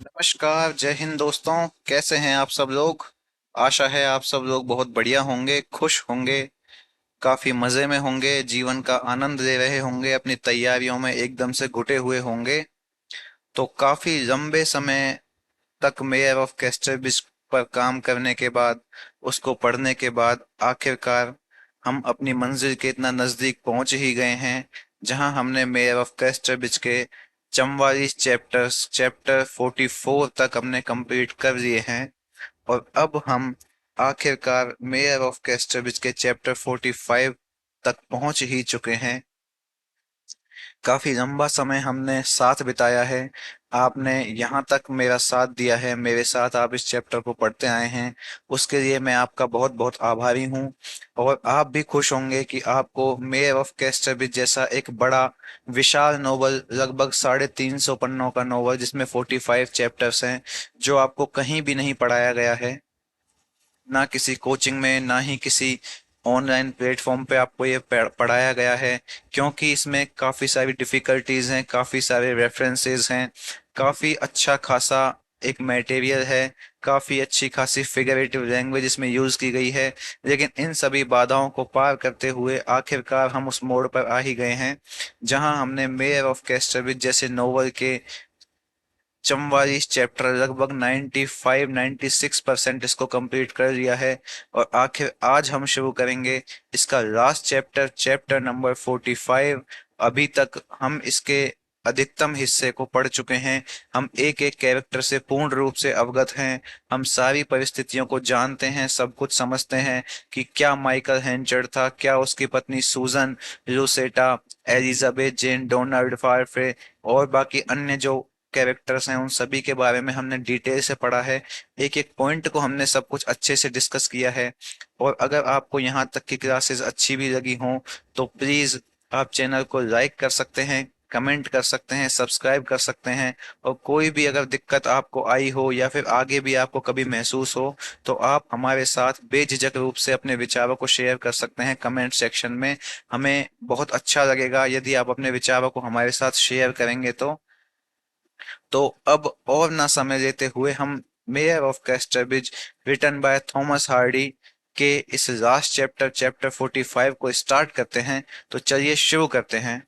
नमस्कार, जय हिंद दोस्तों। कैसे हैं आप सब लोग? आशा है आप सब लोग बहुत बढ़िया होंगे, खुश होंगे, काफी मजे में होंगे, जीवन का आनंद ले रहे होंगे, अपनी तैयारियों में एकदम से घुटे हुए होंगे। तो काफी लंबे समय तक मेयर ऑफ कैस्टरबिज पर काम करने के बाद, उसको पढ़ने के बाद आखिरकार हम अपनी मंजिल के इतना नजदीक पहुंच ही गए हैं, जहां हमने मेयर ऑफ कैस्टरबिज के 44 चैप्टर्स, चैप्टर 44 तक हमने कंप्लीट कर लिए हैं। और अब हम आखिरकार मेयर ऑफ कैस्टरबिज के चैप्टर 45 तक पहुंच ही चुके हैं। काफी लंबा समय हमने साथ बिताया है। आपने यहाँ तक मेरा साथ दिया है, मेरे साथ आप इस चैप्टर को पढ़ते आए हैं, उसके लिए मैं आपका बहुत बहुत आभारी हूँ। और आप भी खुश होंगे कि आपको मेयर ऑफ कैस्टरबिज जैसा एक बड़ा विशाल नोवेल, लगभग 350 पन्नों का नोवेल जिसमें 45 चैप्टर्स हैं, जो आपको कहीं भी नहीं पढ़ाया गया है, ना किसी कोचिंग में, ना ही किसी ऑनलाइन प्लेटफॉर्म पे आपको ये पढ़ाया गया है। क्योंकि इसमें काफ़ी सारी डिफ़िकल्टीज हैं, काफ़ी सारे रेफरेंसेस हैं, काफ़ी अच्छा खासा एक मटेरियल है, काफ़ी अच्छी खासी फिगरेटिव लैंग्वेज इसमें यूज़ की गई है। लेकिन इन सभी बाधाओं को पार करते हुए आखिरकार हम उस मोड़ पर आ ही गए हैं, जहां हमने मेयर ऑफ कैस्टरविच जैसे नोवेल के 44 चैप्टर, लगभग 95-96% इसको कंप्लीट कर लिया है। और आखिर आज हम शुरू करेंगे इसका लास्ट चैप्टर, चैप्टर नंबर 45। अभी तक हम इसके अधिकतम हिस्से को पढ़ चुके हैं। हम एक एक कैरेक्टर से पूर्ण रूप से अवगत हैं। हम सारी परिस्थितियों को जानते हैं, सब कुछ समझते हैं कि क्या माइकल हेंचर्ड था, क्या उसकी पत्नी सूजन, लूसेटा, एलिजाबेथ जेन, डोनाल्ड फारफे और बाकी अन्य जो कैरेक्टर्स हैं, उन सभी के बारे में हमने डिटेल से पढ़ा है। एक एक पॉइंट को हमने सब कुछ अच्छे से डिस्कस किया है। और अगर आपको यहाँ तक की क्लासेस अच्छी भी लगी हों, तो प्लीज़ आप चैनल को लाइक कर सकते हैं, कमेंट कर सकते हैं, सब्सक्राइब कर सकते हैं। और कोई भी अगर दिक्कत आपको आई हो या फिर आगे भी आपको कभी महसूस हो, तो आप हमारे साथ बेझिझक रूप से अपने विचारों को शेयर कर सकते हैं कमेंट सेक्शन में। हमें बहुत अच्छा लगेगा यदि आप अपने विचारों को हमारे साथ शेयर करेंगे। तो अब और ना समय लेते हुए हम mayor of Casterbridge, written by Thomas Hardy, के इस लास्ट चैप्टर, चैप्टर 45 को स्टार्ट करते हैं। तो चलिए शुरू करते हैं।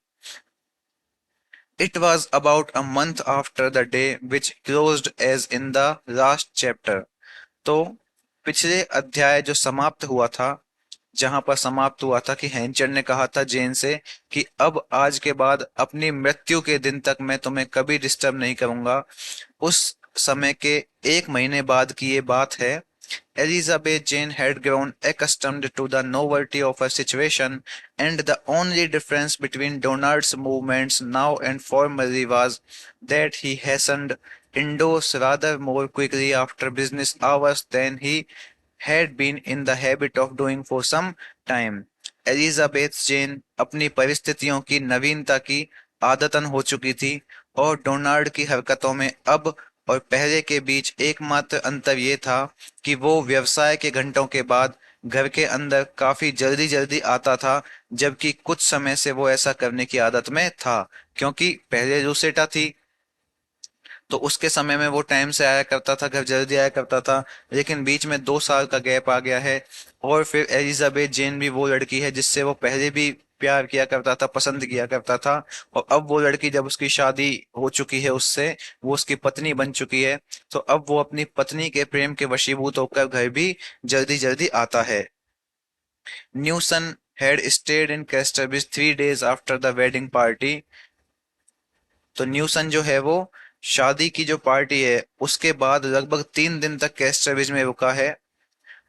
It was about a month after the day which closed as in the last chapter। तो पिछले अध्याय जो समाप्त हुआ था, जहां पर समाप्त हुआ था कि हेंचर ने कहा था जेन से कि अब आज के बाद अपनी मृत्यु के दिन तक मैं तुम्हें कभी डिस्टर्ब नहीं करूंगा। उस समय के एक महीने बाद की ये बात है। Elizabeth Jane had grown accustomed to the novelty of her situation, and the only difference between Donald's movements now and formerly was that he hastened indoors rather more quickly after business hours than he had been in the habit of doing for some time। Elizabeth Jane अपनी परिस्थितियों की नवीनता की आदतन हो चुकी थी, और डोनाल्ड की हरकतों में अब और पहले के बीच एकमात्र अंतर ये था कि वो व्यवसाय के घंटों के बाद घर के अंदर काफी जल्दी जल्दी आता था, जबकि कुछ समय से वो ऐसा करने की आदत में था। क्योंकि पहले रूसेटा थी, तो उसके समय में वो टाइम से आया करता था, घर जल्दी आया करता था। लेकिन बीच में 2 साल का गैप आ गया है। और फिर एलिजाबेथ जेन भी वो लड़की है जिससे वो पहले भी प्यार किया करता था, पसंद किया करता था। और अब वो लड़की, जब उसकी शादी हो चुकी है उससे, वो उसकी पत्नी बन चुकी है, तो अब वो अपनी पत्नी के प्रेम के वशीभूत होकर घर भी जल्दी जल्दी आता है। न्यूसन had stayed in Casterbridge 3 days after the wedding party। तो न्यूसन जो है वो शादी की जो पार्टी है उसके बाद लगभग 3 दिन तक कैस्टरविच में रुका है।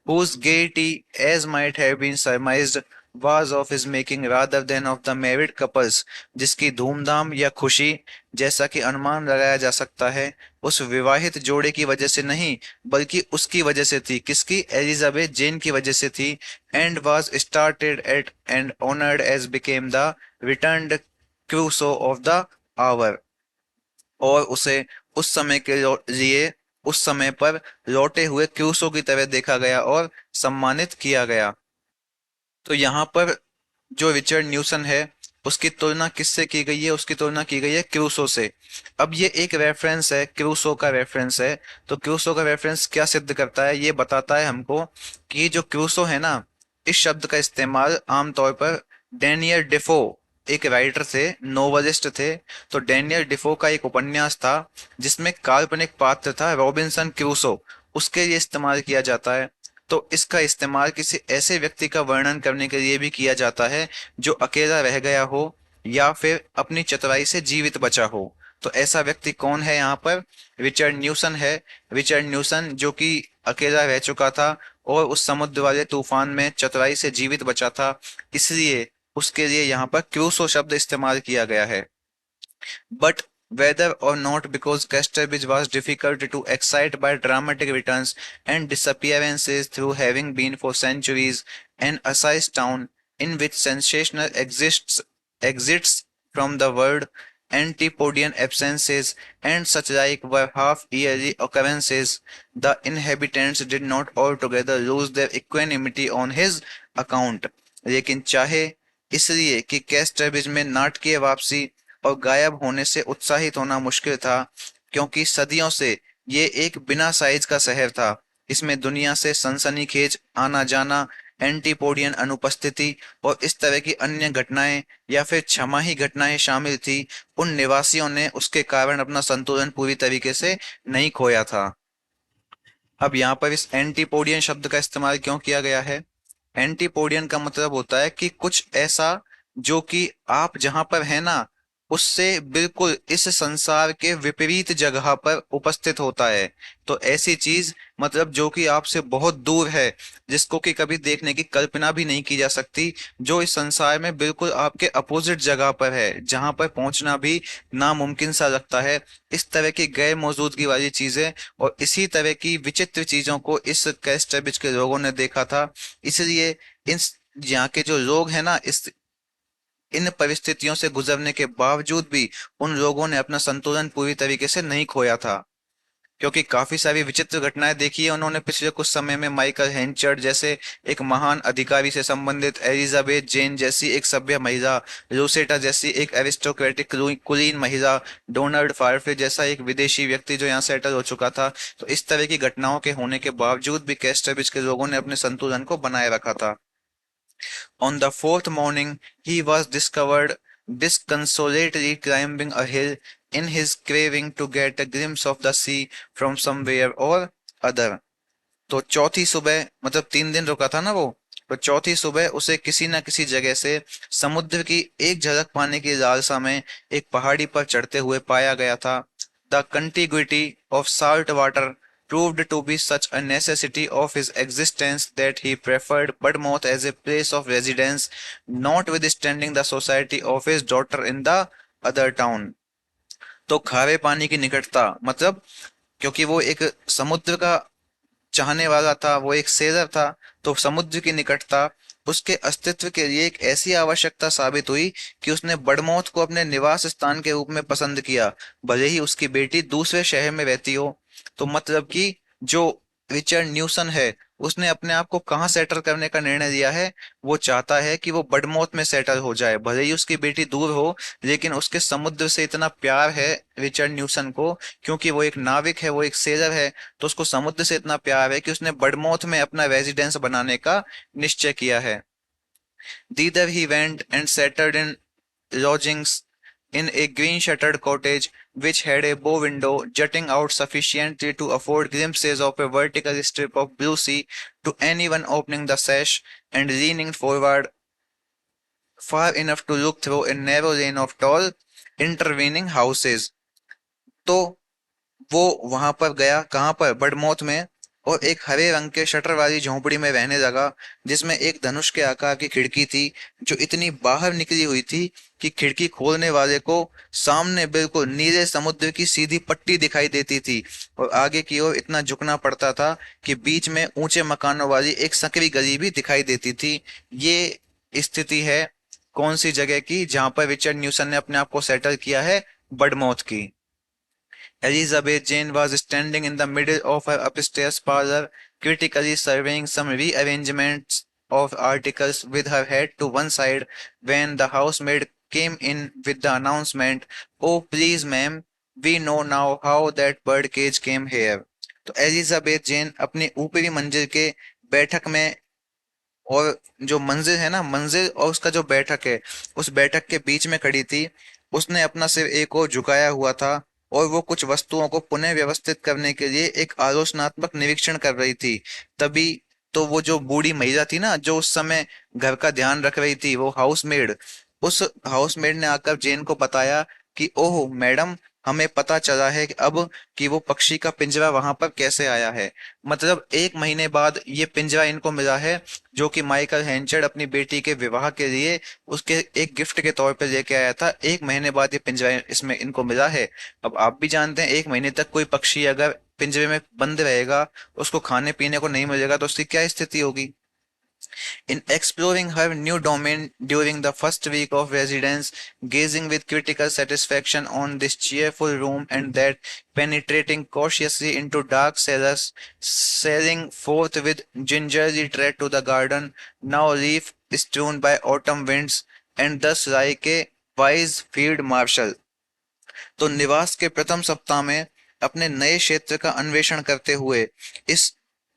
whose gaiety, as might have been surmised, was of his making rather than of the married couples। जिसकी धूमधाम या खुशी, जैसा कि अनुमान लगाया जा सकता है, उस विवाहित जोड़े की वजह से नहीं, बल्कि उसकी वजह से थी। किसकी? एलिजाबेथ जेन की वजह से थी। And was started at and honored as became the returned Crusoe of the hour. और उसे उस समय के लिए, उस समय पर लौटे हुए क्रूसो की तरह देखा गया और सम्मानित किया गया। तो यहाँ पर जो रिचर्ड न्यूसन है, उसकी तुलना किससे की गई है? उसकी तुलना की गई है क्रूसो से। अब ये एक रेफरेंस है, क्रूसो का रेफरेंस है। तो क्रूसो का रेफरेंस क्या सिद्ध करता है? ये बताता है हमको कि जो क्रूसो है ना, इस शब्द का इस्तेमाल आमतौर पर डेनियल डिफो, एक राइटर थे, नोवेलिस्ट थे। तो डेनियल डिफो का एक उपन्यास था जिसमें काल्पनिक पात्र था रॉबिन्सन क्रूसो, उसके लिए इस्तेमाल किया जाता है। तो इसका इस्तेमाल किसी ऐसे व्यक्ति का वर्णन करने के लिए भी किया जाता है जो अकेला रह गया हो या फिर अपनी चतुराई से जीवित बचा हो। तो ऐसा व्यक्ति कौन है यहाँ पर? रिचर्ड न्यूसन है। रिचर्ड न्यूसन जो कि अकेला रह चुका था और उस समुद्र वाले तूफान में चतुराई से जीवित बचा था, इसलिए उसके लिए यहाँ पर क्रूसो शब्द इस्तेमाल किया गया है। But whether or not, because Casterbridge was difficult to excite by dramatic returns and disappearances through having been for centuries an assize town in which sensational exists from the word Antipodean absences and such like were half-yearly occurrences, the inhabitants did not altogether lose their equanimity on his account. लेकिन चाहे इसलिए कि Casterbridge में नाटकीय वापसी और गायब होने से उत्साहित होना मुश्किल था, क्योंकि सदियों से ये एक बिना साइज का शहर था। इसमें दुनिया से सनसनीखेज आना जाना, एंटीपोडियन अनुपस्थिति और इस तरह की अन्य घटनाएं या फिर छमाही घटनाएं शामिल थी। उन निवासियों ने उसके कारण अपना संतुलन पूरी तरीके से नहीं खोया था। अब यहाँ पर इस एंटीपोडियन शब्द का इस्तेमाल क्यों किया गया है? एंटीपोडियन का मतलब होता है कि कुछ ऐसा जो कि आप जहां पर है ना, उससे बिल्कुल इस संसार के विपरीत जगह पर उपस्थित होता है। तो ऐसी चीज मतलब जो कि आपसे बहुत दूर है, जिसको कि कभी देखने की कल्पना भी नहीं की जा सकती, जो इस संसार में बिल्कुल आपके अपोजिट जगह पर है, जहां पर पहुंचना भी नामुमकिन सा लगता है। इस तरह की गैर मौजूदगी वाली चीजें और इसी तरह की विचित्र चीजों को इस कैस्टरविच के लोगों ने देखा था। इसलिए इन यहाँ के जो लोग हैं ना, इस इन परिस्थितियों से गुजरने के बावजूद भी उन लोगों ने अपना संतुलन पूरी तरीके से नहीं खोया था, क्योंकि काफी सारी विचित्र घटनाएं देखी है उन्होंने पिछले कुछ समय में। माइकल हेंचर्ड जैसे एक महान अधिकारी से संबंधित, एलिजाबेथ जेन जैसी एक सभ्य महिला, लूसेटा जैसी एक एरिस्टोक्रेटिक कुलीन महिला, डोनाल्ड फायरफिश जैसा एक विदेशी व्यक्ति जो यहाँ सेटल हो चुका था। तो इस तरह की घटनाओं के होने के बावजूद भी कैस्टरविच के लोगों ने अपने संतुलन को बनाए रखा था। On the fourth morning, he was discovered disconsolately climbing a hill in his craving to get a glimpse of the sea from somewhere or other. तो चौथी सुबह, मतलब 3 दिन रुका था ना वो, तो चौथी सुबह उसे किसी न किसी जगह से समुद्र की एक झलक पाने की लालसा में एक पहाड़ी पर चढ़ते हुए पाया गया था। The contiguity of salt water proved to be such a necessity of his existence that he preferred Budmouth as a place of residence, notwithstanding the society of his daughter in the other town. तो खारे पानी की निकटता, मतलब क्योंकि वो एक समुद्र का चाहने वाला था, वो एक सेलर था, तो समुद्र की निकटता उसके अस्तित्व के लिए एक ऐसी आवश्यकता साबित हुई कि उसने बड़मौत को अपने निवास स्थान के रूप में पसंद किया, भले ही उसकी बेटी दूसरे शहर में रहती हो। तो मतलब कि जो रिचर्ड न्यूसन है, उसने अपने आप को कहाँ सेटल करने का निर्णय लिया है? वो चाहता है कि वो बड़मौत में सेटल हो जाए, भले ही उसकी बेटी दूर हो, लेकिन उसके समुद्र से इतना प्यार है रिचर्ड न्यूसन को, क्योंकि वो एक नाविक है, वो एक सेलर है, तो उसको समुद्र से इतना प्यार है कि उसने बड़मौत में अपना रेजिडेंस बनाने का निश्चय किया है। Thither he went and settled in lodgings in a green shuttered cottage which had a bow window jutting out sufficiently to afford glimpses of a vertical strip of blue sea to anyone opening the sash and leaning forward far enough to look through a narrow lane of tall intervening houses. तो वो वहां पर गया, कहाँ पर? बड़मौत में। और एक हरे रंग के शटर वाली झोंपड़ी में रहने लगा, जिसमें एक धनुष के आकार की खिड़की थी जो इतनी बाहर निकली हुई थी कि खिड़की खोलने वाले को सामने बिल्कुल नीले समुद्र की सीधी पट्टी दिखाई देती थी, और आगे की ओर इतना झुकना पड़ता था कि बीच में ऊंचे मकानों वाली एक संकरी गली भी दिखाई देती थी। ये स्थिति है कौन सी जगह की? जहां पर रिचर्ड न्यूसन ने अपने आप को सेटल किया है, बड़मौत की। Elizabeth Jane was standing in the middle of her upstairs parlor, critically surveying some rearrangements of articles with her head to one side, when the housemaid came in with the announcement, "Oh, please, ma'am, we know now how that bird cage came here." तो Elizabeth Jane अपनी ऊपरी मंजिल के बैठक में, और जो मंजिल है ना, मंजिल और उसका जो बैठक है, उस बैठक के बीच में खड़ी थी। उसने अपना सिर एक ओर झुकाया हुआ था और वो कुछ वस्तुओं को पुनः व्यवस्थित करने के लिए एक आलोचनात्मक निरीक्षण कर रही थी। तभी तो वो जो बूढ़ी महिला थी ना, जो उस समय घर का ध्यान रख रही थी, वो हाउसमेड, उस हाउसमेड ने आकर जेन को बताया कि ओह मैडम, हमें पता चला है कि अब कि वो पक्षी का पिंजरा वहां पर कैसे आया है। मतलब 1 महीने बाद ये पिंजरा इनको मिला है, जो कि माइकल हेंचर्ड अपनी बेटी के विवाह के लिए उसके एक गिफ्ट के तौर पे लेके आया था। 1 महीने बाद ये पिंजरा इसमें इनको मिला है। अब आप भी जानते हैं, 1 महीने तक कोई पक्षी अगर पिंजरे में बंद रहेगा, उसको खाने पीने को नहीं मिलेगा, तो उसकी क्या स्थिति होगी। In exploring her new domain during the first week of residence, gazing with critical satisfaction on this cheerful room and that, penetrating cautiously into dark cellars, sallying forth with gingerly tread to the garden, now leaf strewn by autumn winds, and thus like a wise field marshal। तो निवास के प्रथम सप्ताह में अपने नए क्षेत्र का अन्वेषण करते हुए, इस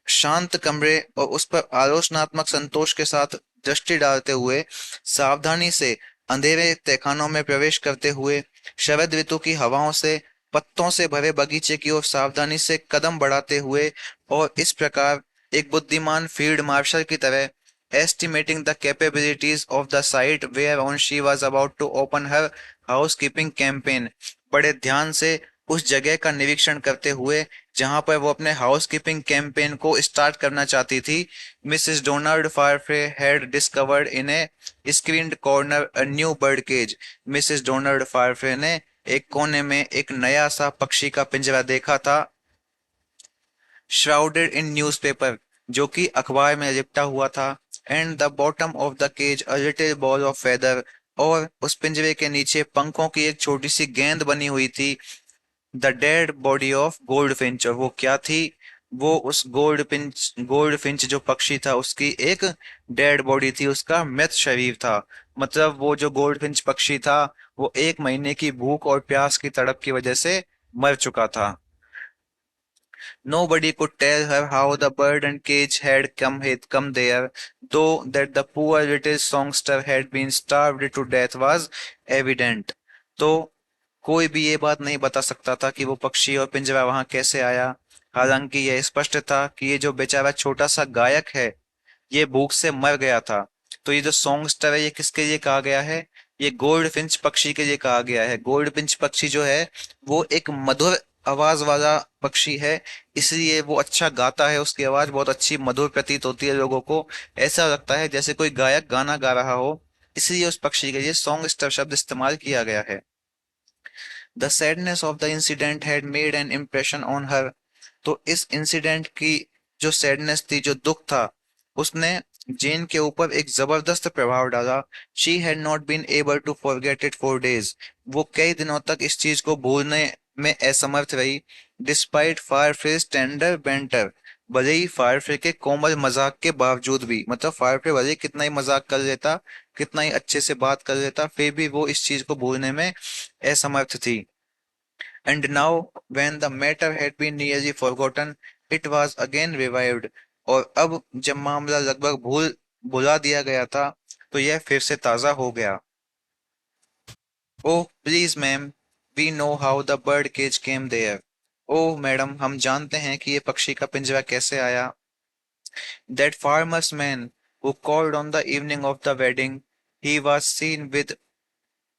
शांत कमरे और उस पर आलोचनात्मक संतोष के साथ दृष्टि डालते हुए, सावधानी से अंधेरे तहखानों में प्रवेश करते हुए, शरद ऋतु की हवाओं से पत्तों से भरे बगीचे की ओर सावधानी से कदम बढ़ाते हुए, और इस प्रकार एक बुद्धिमान फील्ड मार्शल की तरह, estimating the capabilities of the site whereon she was about to open her housekeeping campaign, बड़े ध्यान से उस जगह का निरीक्षण करते हुए जहां पर वो अपने हाउसकीपिंग कैंपेन को स्टार्ट करना चाहती थी, Mrs Donald Farfrae had discovered in a screened corner a new bird cage. Mrs Donald Farfrae ने एक कोने में एक नया सा पक्षी का पिंजरा देखा था, श्राउडेड इन न्यूज़पेपर, जो कि अखबार में लिपटा हुआ था, and the bottom of the cage a little ball of feather, और उस पिंजरे के नीचे पंखों की एक छोटी सी गेंद बनी हुई थी। The dead body of gold Finch, और वो क्या थी, वो उस गोल्ड फिंच जो पक्षी था, उसकी एक डेड बॉडी थी, उसका मृत शरीर था। मतलब वो जो गोल्ड फिंच पक्षी था, वो 1 महीने की भूख और प्यास की तड़प की वजह से मर चुका था। Nobody could tell her how the bird and cage had come there, though that the poor little songster had been starved to death was evident। तो कोई भी ये बात नहीं बता सकता था कि वो पक्षी और पिंजरा वहां कैसे आया। हालांकि यह स्पष्ट था कि ये जो बेचारा छोटा सा गायक है, ये भूख से मर गया था। तो ये जो सॉन्गस्टर है, ये किसके लिए कहा गया है, ये गोल्ड फिंच पक्षी के लिए कहा गया है। गोल्ड फिंच पक्षी जो है, वो एक मधुर आवाज वाला पक्षी है, इसलिए वो अच्छा गाता है, उसकी आवाज बहुत अच्छी मधुर प्रतीत होती है लोगों को। ऐसा लगता है जैसे कोई गायक गाना गा रहा हो, इसलिए उस पक्षी के लिए सॉन्गस्टर शब्द इस्तेमाल किया गया है। The sadness of the incident had made an impression on her. तो इस इंसिडेंट की जो सैडनेस थी, जो दुख था, उसने जेन के ऊपर एक जबरदस्त प्रभाव डाला। She had not been able to forget it for days. वो कई दिनों तक इस चीज को भूलने में असमर्थ रही। डिस्पाइट फायरफ्रेज टेंडर बेंटर, भले ही फायरफ्रे के कोमल मजाक के बावजूद भी, मतलब फायरफ्रे भले ही कितना ही मजाक कर लेता, कितना ही अच्छे से बात कर लेता, फिर भी वो इस चीज को भूलने में असमर्थ थी। And now, when the matter had been nearly forgotten, it was again revived। और अब जब मामला लगभग भुला दिया गया था, तो यह फिर से ताजा हो गया। Oh please ma'am, we know how the bird cage came there. Oh madam, हम जानते हैं कि ये पक्षी का पिंजरा कैसे आया। That farmer's man who called on the evening of the wedding, he was seen with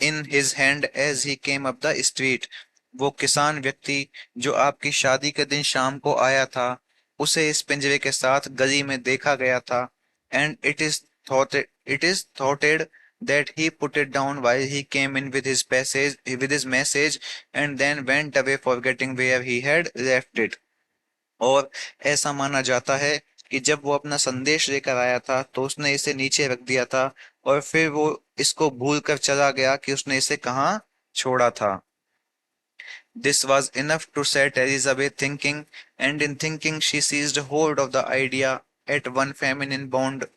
in his hand as he came up the street। वो किसान व्यक्ति जो आपकी शादी के दिन शाम को आया था, उसे इस पिंजरे के साथ गली में देखा गया था। And it is thoughted that he put it down while he came in with his message and then went away forgetting where he had left it। और ऐसा माना जाता है कि जब वो अपना संदेश लेकर आया था, तो उसने इसे नीचे रख दिया था, और फिर वो इसको भूल कर चला गया कि उसने इसे कहाँ छोड़ा था। This was enough to set Elizabeth thinking, and in thinking she seized hold of the idea at one feminine bound,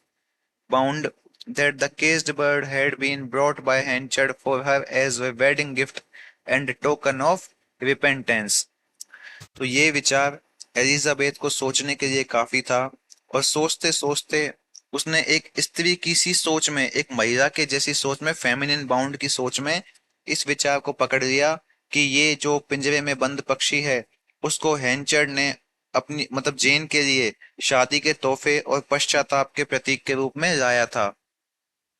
that the caged bird had been brought by Henchard for her as a wedding gift and token of repentance. तो ये विचार Elizabeth को सोचने के लिए काफी था, और सोचते सोचते उसने एक स्त्री की सी सोच में, एक महिला के जैसी सोच में, फेमिनिन बाउंड की सोच में इस विचार को पकड़ लिया कि ये जो पिंजरे में बंद पक्षी है उसको हैंचर्ड ने अपनी मतलब जेन के लिए शादी के तोहफे और पश्चाताप के प्रतीक के रूप में लाया था।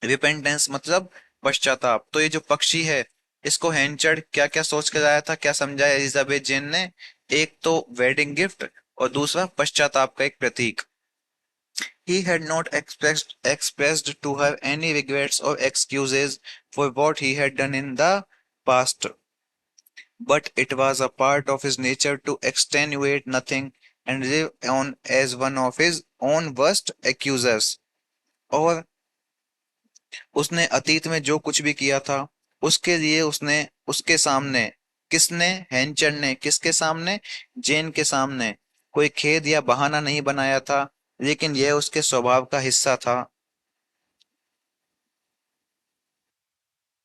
रिपेंटेंस मतलब पश्चाताप। तो ये जो पक्षी है इसको हैंचर्ड क्या क्या सोच के लाया था, क्या समझाया एलिजाबेथ जेन ने? एक तो वेडिंग गिफ्ट और दूसरा पश्चाताप का एक प्रतीक। He had not expressed to her any regrets or excuses for what he had done in the past, but it was a part of his nature to extenuate nothing and live on as one of his own worst accusers। और उसने अतीत में जो कुछ भी किया था उसके लिए उसने उसके सामने, किसने? हैंचर ने किसके सामने? जेन के सामने कोई खेद या बहाना नहीं बनाया था, लेकिन यह उसके स्वभाव का हिस्सा था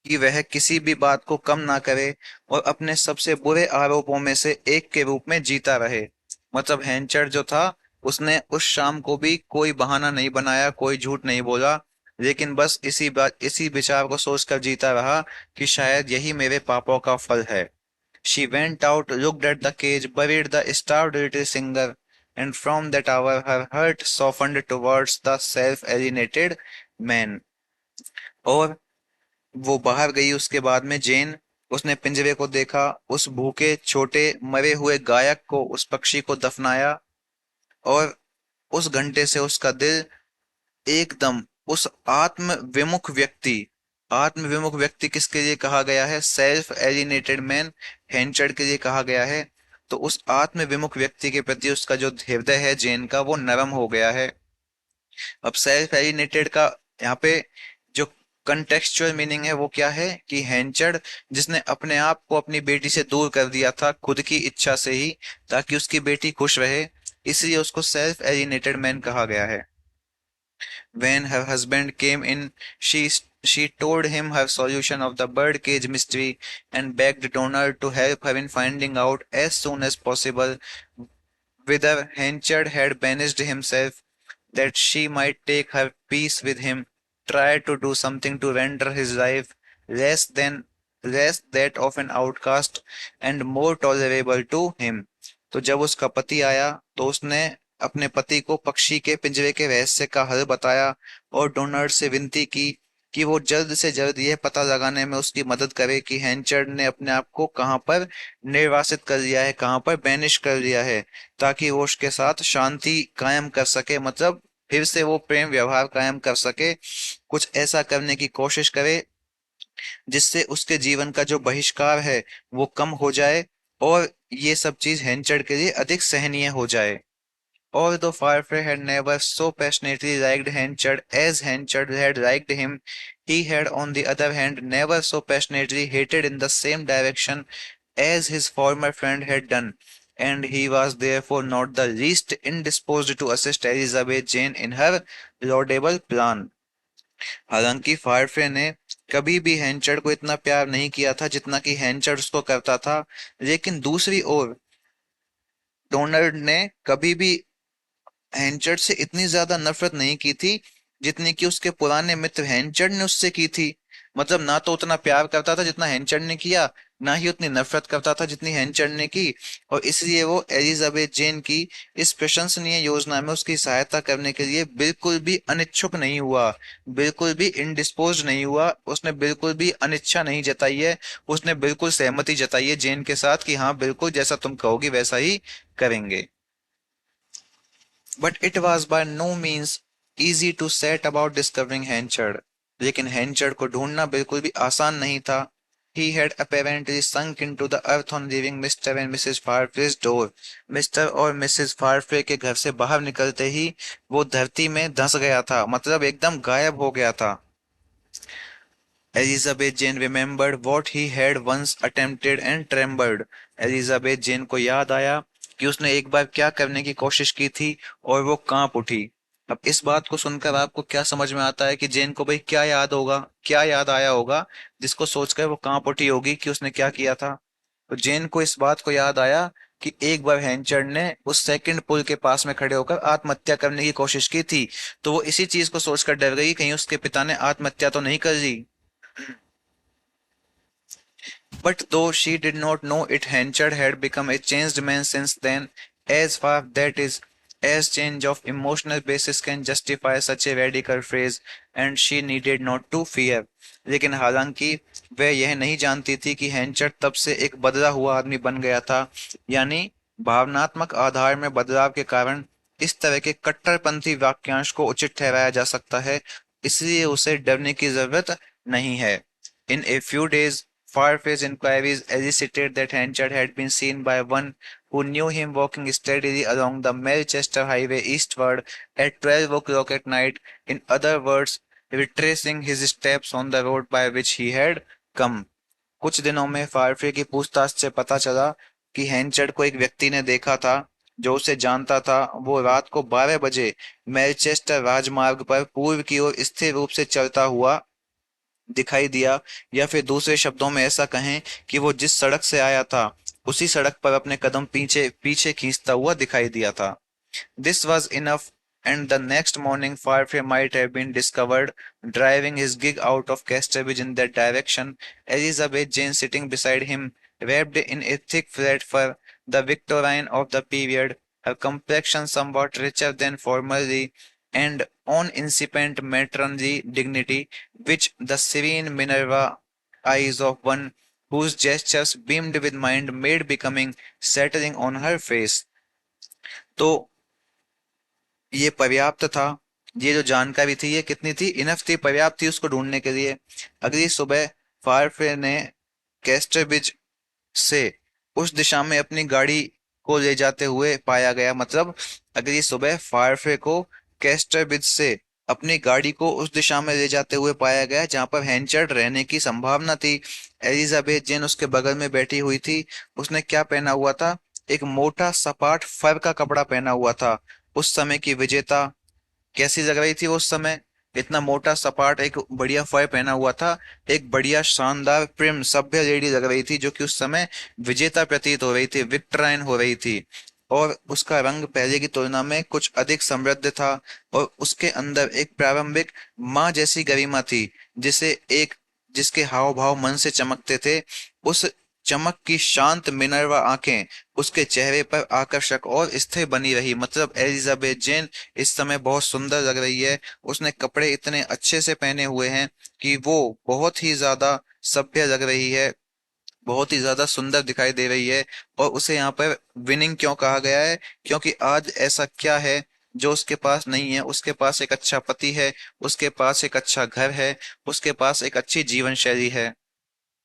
कि वह किसी भी बात को कम ना करे और अपने सबसे बुरे आरोपों में से एक के रूप में जीता रहे। मतलब हैंचर जो था उसने उस शाम को भी कोई बहाना नहीं बनाया, कोई झूठ नहीं बोला, लेकिन बस इसी विचार को सोचकर जीता रहा कि शायद यही मेरे पापों का फल है। She went out, looked at the cage, buried the starved little singer, and from that hour her heart softened towards the self-alienated man। और वो बाहर गई उसके बाद में जेन, उसने पिंजरे को देखा, उस भूखे छोटे मरे हुए गायक को, उस पक्षी को दफनाया, और उस घंटे से उसका दिल एकदम उस आत्म विमुख व्यक्ति किसके लिए कहा गया है? सेल्फ एलिनेटेड मैन, हेंचर्ड के लिए कहा गया है। तो उस आत्म विमुख व्यक्ति के प्रति उसका जो हृदय है जेन का, वो नरम हो गया है। अब सेल्फ एलिनेटेड का यहाँ पे जो कंटेक्चुअल मीनिंग है वो क्या है कि हैंचर्ड जिसने अपने आप को अपनी बेटी से दूर कर दिया था खुद की इच्छा से ही, ताकि उसकी बेटी खुश रहे, इसलिए उसको सेल्फ एलिनेटेड मैन कहा गया है। When her husband came in, she told him her solution of the birdcage mystery and begged Donald to help her in finding out as soon as possible whither Henchard had banished himself, that she might take her peace with him, try to do something to render his life less than less that of an outcast and more tolerable to him। तो जब उसका पति आया तो उसने अपने पति को पक्षी के पिंजरे के रहस्य का हल बताया और डोनाल्ड से विनती की कि वो जल्द से जल्द यह पता लगाने में उसकी मदद करे कि हैंचर्ड ने अपने आप को कहाँ पर निर्वासित कर लिया है, कहाँ पर बैनिश कर लिया है, ताकि वो उसके साथ शांति कायम कर सके, मतलब फिर से वो प्रेम व्यवहार कायम कर सके, कुछ ऐसा करने की कोशिश करे जिससे उसके जीवन का जो बहिष्कार है वो कम हो जाए और ये सब चीज हेंचर्ड के लिए अधिक सहनीय हो जाए। Although Farfrae had never so passionately liked Henchard as Henchard had liked him, he had on the other hand never so passionately hated in the same direction as his former friend had done, and he was therefore not the least indisposed to assist Elizabeth Jane in her laudable plan। हालांकि फायरफ्रे ने कभी भी हैंचर्ड को इतना प्यार नहीं किया था जितना कि हैंचर्ड उसको करता था, लेकिन दूसरी ओर डोनाल्ड ने कभी भी हैंचर्ड से इतनी ज्यादा नफरत नहीं की थी जितनी कि उसके पुराने मित्र हैंचर्ड ने उससे की थी। मतलब ना तो उतना प्यार करता था जितना हैंचर्ड ने किया, ना ही उतनी नफरत करता था जितनी हैंचर्ड ने की, और इसलिए वो एलिजाबेथ जेन की इस प्रशंसनीय योजना में उसकी सहायता करने के लिए बिल्कुल भी अनिच्छुक नहीं हुआ, बिल्कुल भी इंडिस्पोज नहीं हुआ, उसने बिल्कुल भी अनिच्छा नहीं जताई है, उसने बिल्कुल सहमति जताई है जेन के साथ कि हाँ बिल्कुल जैसा तुम कहोगी वैसा ही करेंगे। But it was by no means easy to set about discovering Henchard। लेकिन हैंचर्ड को ढूंढना बिल्कुल भी आसान नहीं था। He had apparently sunk into the earth on leaving Mr. and Mrs. Farfrae's door। Mister और मिसेस फारफ्रे के घर से बाहर निकलते ही वो धरती में धंस गया था, मतलब एकदम गायब हो गया था। Elizabeth Jane remembered what he had once attempted and trembled। Elizabeth Jane को याद आया कि उसने एक बार क्या करने की कोशिश की थी और वो कांप उठी। अब इस बात को सुनकर आपको क्या समझ में आता है कि जेन को भाई क्या याद होगा, क्या याद आया होगा, जिसको सोचकर वो कांप उठी होगी कि उसने क्या किया था। तो जेन को इस बात को याद आया कि एक बार हैंचर्ड ने उस सेकंड पुल के पास में खड़े होकर आत्महत्या करने की कोशिश की थी। तो वो इसी चीज को सोचकर डर गई, कहीं उसके पिता ने आत्महत्या तो नहीं कर दी। But though she did not know it, Henchard had become a changed man since then, as far that is, as change of emotional basis can justify such a radical phrase, and she needed not to fear. लेकिन हालांकि वह यह नहीं जानती थी कि हैंचर्ड तब से एक बदला हुआ आदमी बन गया था, यानी भावनात्मक आधार में बदलाव के कारण इस तरह के कट्टरपंथी वाक्यांश को उचित ठहराया जा सकता है, इसलिए उसे डरने की जरूरत नहीं है। In a few days, far-fetched inquiries elicited that Hanchard had been seen by one who knew him walking steadily along the Melchester Highway eastward at 12 o'clock at night, in other words, retracing his steps on the road by which he had come. कुछ दिनों में फारफे की पूछताछ से पता चला कि हैंचर्ड को एक व्यक्ति ने देखा था जो उसे जानता था। वो रात को 12 बजे मेलचेस्टर राजमार्ग पर पूर्व की ओर स्थिर रूप से चलता हुआ दिखाई दिया, या फिर दूसरे शब्दों में ऐसा कहें कि वो जिस सड़क से आया था उसी सड़क पर अपने कदम पीछे पीछे खींचता हुआ दिखाई दिया था। This was enough, and the next morning Farfrae might have been discovered driving his gig out of Casterbridge in that direction, Elizabeth Jane sitting beside him, wrapped in a thick flat fur, the Victorine of the period, her complexion somewhat richer than formerly, and on incipient matronly dignity, which the serene Minerva eyes of one whose gestures beamed with mind made becoming settling on her face. तो ये पर्याप्त था। ये जो जानकारी थी ये कितनी थी, इनफ थी, पर्याप्त थी उसको ढूंढने के लिए। अगली सुबह फायरफे ने कैस्टरब्रिज से उस दिशा में अपनी गाड़ी को ले जाते हुए पाया गया, मतलब अगली सुबह फायरफे को कैस्टरब्रिज से अपनी गाड़ी को उस दिशा में ले जाते हुए पाया गया जहां पर हैंचर्ड रहने की संभावना थी। एलिजाबेथ जेन उसके बगल में बैठी हुई थी। उसने क्या पहना हुआ था? एक मोटा सपाट फर का कपड़ा पहना हुआ था। उस समय की विजेता कैसी लग रही थी वो उस समय? इतना मोटा सपाट एक बढ़िया फर पहना हुआ था, एक बढ़िया शानदार प्रिम सभ्य लेडी लग रही थी, जो कि उस समय विजेता प्रतीत हो रही थी, विक्ट्राइन हो रही थी। और उसका रंग पहले की तुलना में कुछ अधिक समृद्ध था, और उसके अंदर एक प्रारंभिक माँ जैसी गरिमा थी, जिसे एक जिसके हाव भाव मन से चमकते थे। उस चमक की शांत मिनर्वा आंखें उसके चेहरे पर आकर्षक और स्थिर बनी रही, मतलब एलिजाबेथ जेन इस समय बहुत सुंदर लग रही है। उसने कपड़े इतने अच्छे से पहने हुए हैं कि वो बहुत ही ज्यादा सभ्य लग रही है, बहुत ही ज्यादा सुंदर दिखाई दे रही है। और उसे यहाँ पर विनिंग क्यों कहा गया है? क्योंकि आज ऐसा क्या है जो उसके पास नहीं है? उसके पास एक अच्छा पति है, उसके पास एक अच्छा घर है, उसके पास एक अच्छी जीवन शैली है।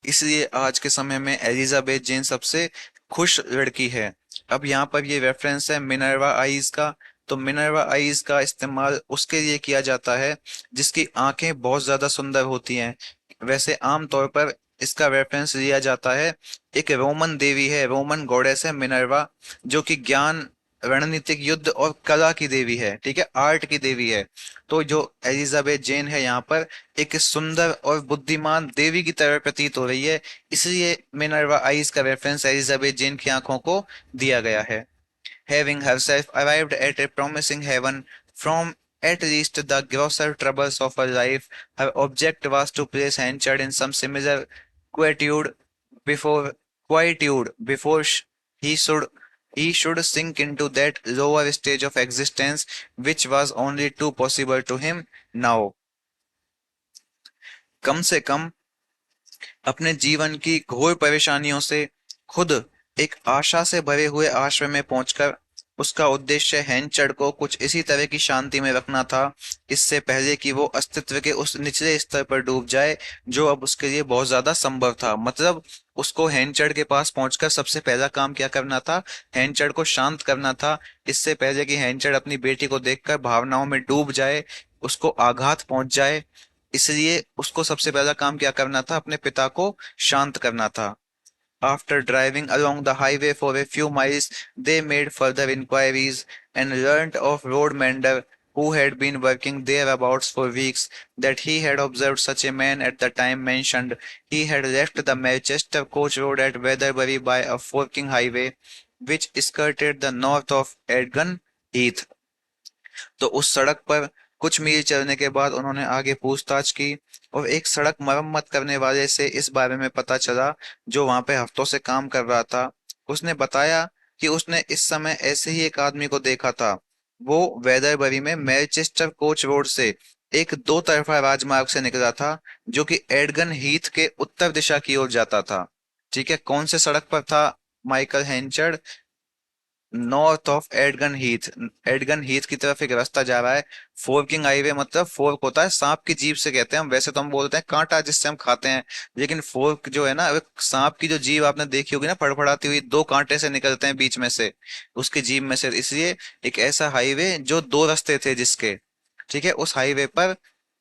इसलिए आज के समय में एलिजाबेथ जेन सबसे खुश लड़की है। अब यहाँ पर ये रेफरेंस है मिनर्वा आईज का। तो मिनर्वा आईज का इस्तेमाल उसके लिए किया जाता है जिसकी आंखें बहुत ज्यादा सुंदर होती हैं। वैसे आमतौर पर इसका रेफरेंस लिया जाता है, एक रोमन देवी है, रोमन गॉडेस है मिनर्वा, जो कि ज्ञान, रणनीतिक युद्ध और कला की देवी है, ठीक है, आर्ट की देवी है। तो जो एलिजाबेथ जेन है यहाँ पर एक सुंदर और बुद्धिमान देवी की तरह प्रतीत हो रही है, इसलिए मिनर्वा आइज का रेफरेंस एलिजाबेथ जेन की आंखों को दिया गया है। Having herself arrived at a promising haven from at least the grosser troubles of her life, her object was to place Henchard in some similar quietude before he should sink into that lower stage of existence which was only too possible to him now. कम से कम अपने जीवन की घोर परेशानियों से खुद एक आशा से भरे हुए आश्रय में पहुंचकर उसका उद्देश्य हैंचर्ड को कुछ इसी तरह की शांति में रखना था, इससे पहले कि वो अस्तित्व के उस निचले स्तर पर डूब जाए जो अब उसके लिए बहुत ज्यादा संभव था। मतलब उसको हैंचर्ड के पास पहुंचकर सबसे पहला काम क्या करना था? हैंचर्ड को शांत करना था, इससे पहले कि हैंचर्ड अपनी बेटी को देखकर भावनाओं में डूब जाए, उसको आघात पहुंच जाए। इसलिए उसको सबसे पहला काम क्या करना था? अपने पिता को शांत करना था। After driving along the highway for a few miles, they made further inquiries and learnt of road mender who had been working thereabouts for weeks, that he had observed such a man at the time mentioned. He had left the Manchester coach road at Weatherbury by a forking highway which skirted the north of Edgware Heath. तो उस सड़क पर कुछ मील चलने के बाद उन्होंने आगे पूछताछ की और एक सड़क मरम्मत करने वाले से इस बारे में पता चला, जो वहां पे हफ्तों से काम कर रहा था। उसने बताया कि उसने इस समय ऐसे ही एक आदमी को देखा था। वो वेदरबरी में मैनचेस्टर कोच रोड से एक दो तरफा राजमार्ग से निकला था, जो कि एडगन हीथ के उत्तर दिशा की ओर जाता था। ठीक है, कौन से सड़क पर था माइकल हेंचर्ड? नॉर्थ ऑफ एडगन हीथ। एडगन हीथ की तरफ एक रास्ता जा रहा है। फोर्किंग हाईवे मतलब फोर्क होता है सांप की जीभ से कहते हैं हम, वैसे तो हम बोलते हैं कांटा जिससे हम खाते हैं, लेकिन फोर्क जो है ना, वो सांप की जो जीभ आपने देखी होगी ना, फड़फड़ाती हुई, दो कांटे से निकलते हैं बीच में से, उसकी जीभ में से, इसलिए एक ऐसा हाईवे जो दो रास्ते थे जिसके। ठीक है, उस हाईवे पर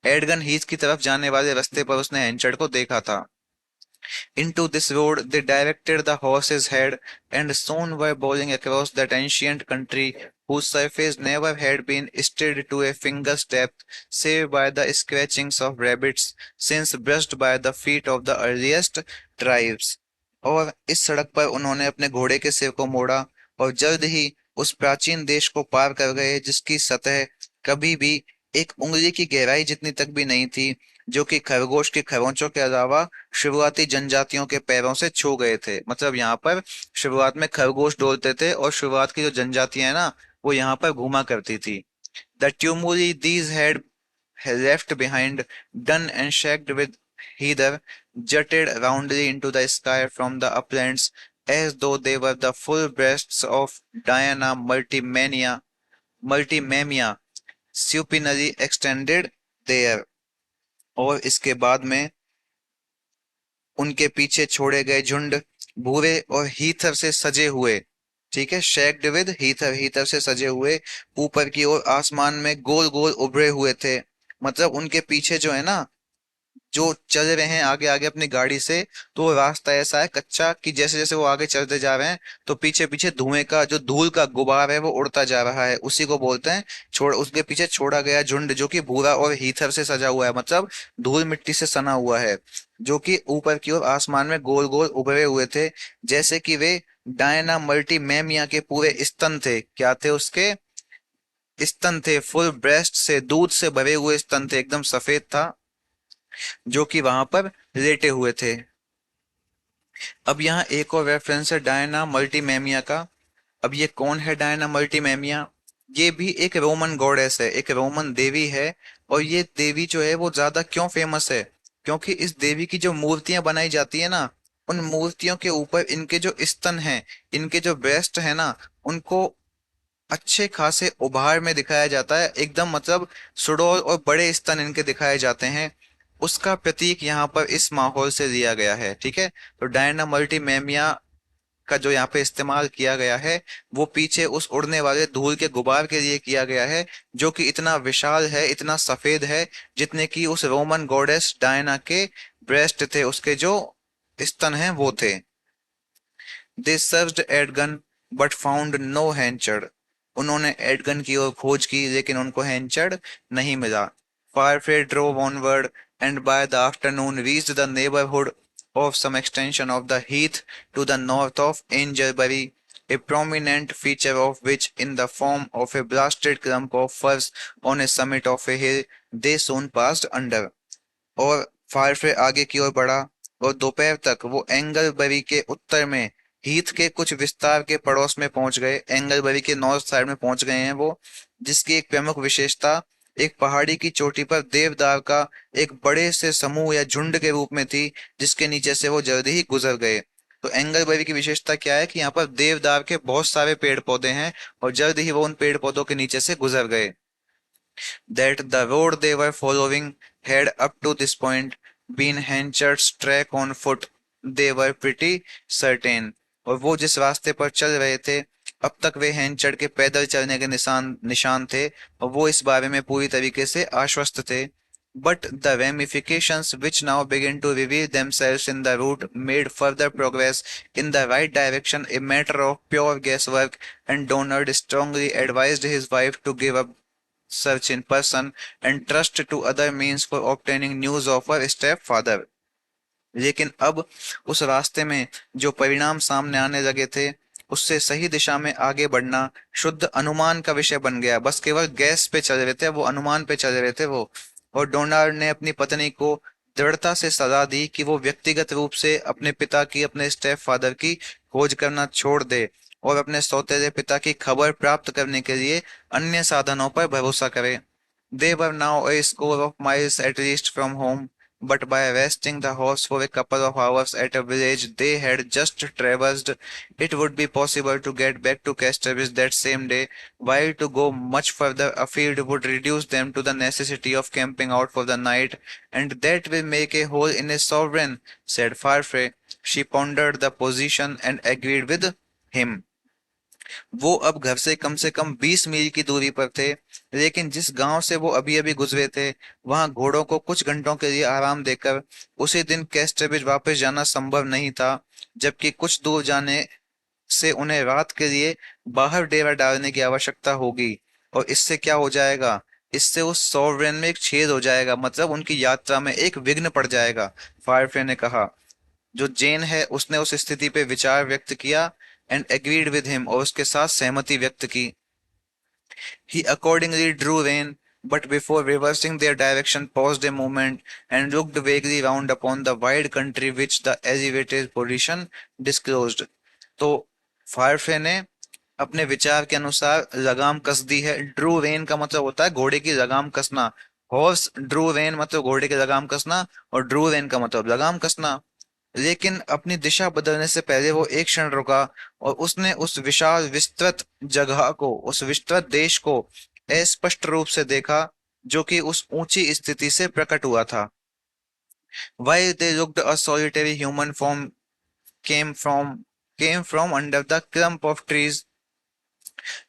एडगन हीथ की तरफ जाने वाले रास्ते पर उसने हेंचर्ड को देखा था। Into this road they directed the horse's head, and soon were bowling across that ancient country whose surface never had been stirred to a finger's depth, save by the scratchings of rabbits, since brushed by the feet of the earliest tribes. और इस सड़क पर उन्होंने अपने घोड़े के सिर को मोड़ा और जल्द ही उस प्राचीन देश को पार कर गए जिसकी सतह कभी भी एक उंगली की गहराई जितनी तक भी नहीं थी, जो कि खरगोश के खरोंचों के अलावा शुरुआती जनजातियों के पैरों से छू गए थे। मतलब यहाँ पर शुरुआत में खरगोश डोलते थे और शुरुआत की जो जनजातियां है ना, वो यहाँ पर घूमा करती थी। The tumuli these had left behind, done and shagged with heather, jutted roundly into the sky from the uplands, as though they were the full breasts of Diana multimamia, supinely extended there। और इसके बाद में उनके पीछे छोड़े गए झुंड भूरे और हीथर से सजे हुए। ठीक है, शेक्ड विद हीथर, हीथर से सजे हुए ऊपर की ओर आसमान में गोल गोल उभरे हुए थे। मतलब उनके पीछे जो है ना, जो चल रहे हैं आगे आगे अपनी गाड़ी से, तो वो रास्ता ऐसा है कच्चा कि जैसे जैसे वो आगे चलते जा रहे हैं तो पीछे पीछे धुएं का जो धूल का गुबार है वो उड़ता जा रहा है, उसी को बोलते हैं छोड़। उसके पीछे छोड़ा गया झुंड जो कि भूरा और हीथर से सजा हुआ है, मतलब धूल मिट्टी से सना हुआ है, जो कि ऊपर की ओर आसमान में गोल गोल उभरे हुए थे, जैसे कि वे डायना मल्टीमेमिया के पूरे स्तन थे। क्या थे उसके? स्तन थे, फुल ब्रेस्ट से, दूध से भरे हुए स्तन थे, एकदम सफेद था, जो कि वहां पर लेटे हुए थे। अब यहाँ एक और रेफरेंस है डायना मल्टीमेमिया का। अब ये कौन है डायना मल्टीमेमिया? ये भी एक रोमन गॉडेस है, एक रोमन देवी है। और ये देवी जो है वो ज्यादा क्यों फेमस है? क्योंकि इस देवी की जो मूर्तियां बनाई जाती है ना, उन मूर्तियों के ऊपर इनके जो स्तन हैं, इनके जो ब्रेस्ट है ना, उनको अच्छे खासे उभार में दिखाया जाता है, एकदम मतलब सुडौल और बड़े स्तन इनके दिखाए जाते हैं। उसका प्रतीक यहाँ पर इस माहौल से लिया गया है। ठीक है, तो डायना मल्टीमेमिया का जो यहाँ पे इस्तेमाल किया गया है, वो पीछे उस उड़ने वाले धूल के गुबार के लिए किया गया है, जो कि इतना विशाल है, इतना सफेद है, जितने की उस रोमन गॉडेस डायना के ब्रेस्ट थे, उसके जो स्तन हैं वो थे। दे सर्च्ड एडगन बट फाउंड नो हैंचर्ड। उन्होंने एडगन की ओर खोज की लेकिन उनको हैंचर्ड नहीं मिला। Farfrae drove onward and by the afternoon reached the neighbourhood of some extension of the heath to the north of Angelbury, a prominent feature of which, in the form of a blasted clump of firs on a summit of a hill, they soon passed under। और फारफे आगे की ओर बढ़ा और दोपहर तक वो एंगलबरी के उत्तर में हीथ के कुछ विस्तार के पड़ोस में पहुंच गए। एंगलबरी के नॉर्थ साइड में पहुंच गए हैं वो, जिसकी एक प्रमुख विशेषता एक पहाड़ी की चोटी पर देवदार का एक बड़े से समूह या झुंड के रूप में थी, जिसके नीचे से वो जल्दी ही गुजर गए। तो एंगलबरी की विशेषता क्या है कि यहाँ पर देवदार के बहुत सारे पेड़ पौधे हैं और जल्द ही वो उन पेड़ पौधों के नीचे से गुजर गए। That the road they were following had up to this point been Henchard's track on foot, they were pretty certain। और वो जिस रास्ते पर चल रहे थे अब तक वे हैंचर्ड के पैदल चलने के निशान निशान थे, और वो इस बारे में पूरी तरीके से आश्वस्त थे। But the ramifications which now begin to reveal themselves in the route made further progress in the right direction a matter of pure guesswork, and Donald strongly advised his wife to give up search in person and trust to other means for obtaining news of her stepfather. लेकिन अब उस रास्ते में जो परिणाम सामने आने लगे थे, उससे सही दिशा में आगे बढ़ना शुद्ध अनुमान का विषय बन गया। बस केवल गैस पे चल रहे थे वो, अनुमान पे चल रहे थे वो। और डोनाल्ड ने अपनी पत्नी को दृढ़ता से सलाह दी कि वो व्यक्तिगत रूप से अपने पिता की, अपने स्टेप फादर की खोज करना छोड़ दे और अपने सौतेले पिता की खबर प्राप्त करने के लिए अन्य साधनों पर भरोसा करे। They were now a score of miles at least from home, but by resting the horse for a couple of hours at a village they had just traversed, it would be possible to get back to Casterbridge that same day, while to go much further afield would reduce them to the necessity of camping out for the night, and that will make a hole in a sovereign, said Farfrae. She pondered the position and agreed with him. वो अब घर से कम 20 मील की दूरी पर थे, लेकिन जिस गांव से वो अभी अभी गुजरे थे, वहां घोड़ों को कुछ घंटों के लिए आराम देकर उसी दिन कैस्टरविच वापस जाना संभव नहीं था, जबकि कुछ दूर जाने से उन्हें रात के लिए बाहर डेरा डालने की आवश्यकता होगी। और इससे क्या हो जाएगा? इससे उस सॉवरेन में एक छेद हो जाएगा, मतलब उनकी यात्रा में एक विघ्न पड़ जाएगा, फायरफे ने कहा। जो जेन है उसने उस स्थिति पे विचार व्यक्त किया एंड एग्रीड विद हिम, और उसके साथ सहमति व्यक्त की। He accordingly drew rein, but before reversing their direction paused a moment and looked vaguely round upon the wide country which the elevated position disclosed. तो फायरफे ने अपने विचार के अनुसार लगाम कस दी है। ड्रू रेन का मतलब होता है घोड़े की लगाम कसना। हॉर्स ड्रू रेन मतलब घोड़े की लगाम कसना, और ड्रू रेन का मतलब लगाम कसना। लेकिन अपनी दिशा बदलने से पहले वो एक क्षण रुका और उसने उस विशाल विस्तृत जगह को, उस विस्तृत देश को अस्पष्ट रूप से देखा जो कि उस ऊंची स्थिति से प्रकट हुआ था। While they looked, a solitary human form came from came from under the clump of trees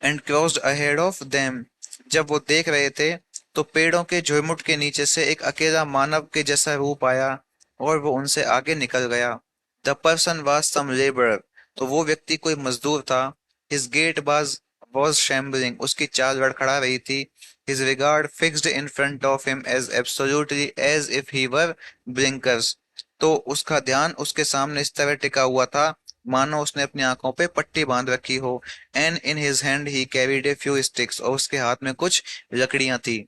and crossed ahead of them. जब वो देख रहे थे तो पेड़ों के झुरमुट के नीचे से एक अकेला मानव के जैसा रूप आया और वो उनसे आगे निकल गया। The person was some labourer, तो वो व्यक्ति कोई मजदूर था। हिज गेट was shambling, उसकी चाल लड़खड़ा रही थी। His regard fixed in front of him as absolutely as if he were blinkers, तो उसका ध्यान उसके सामने इस तरह टिका हुआ था मानो उसने अपनी आंखों पे पट्टी बांध रखी हो। And in his hand he carried a few sticks, और उसके हाथ में कुछ लकड़ियां थी।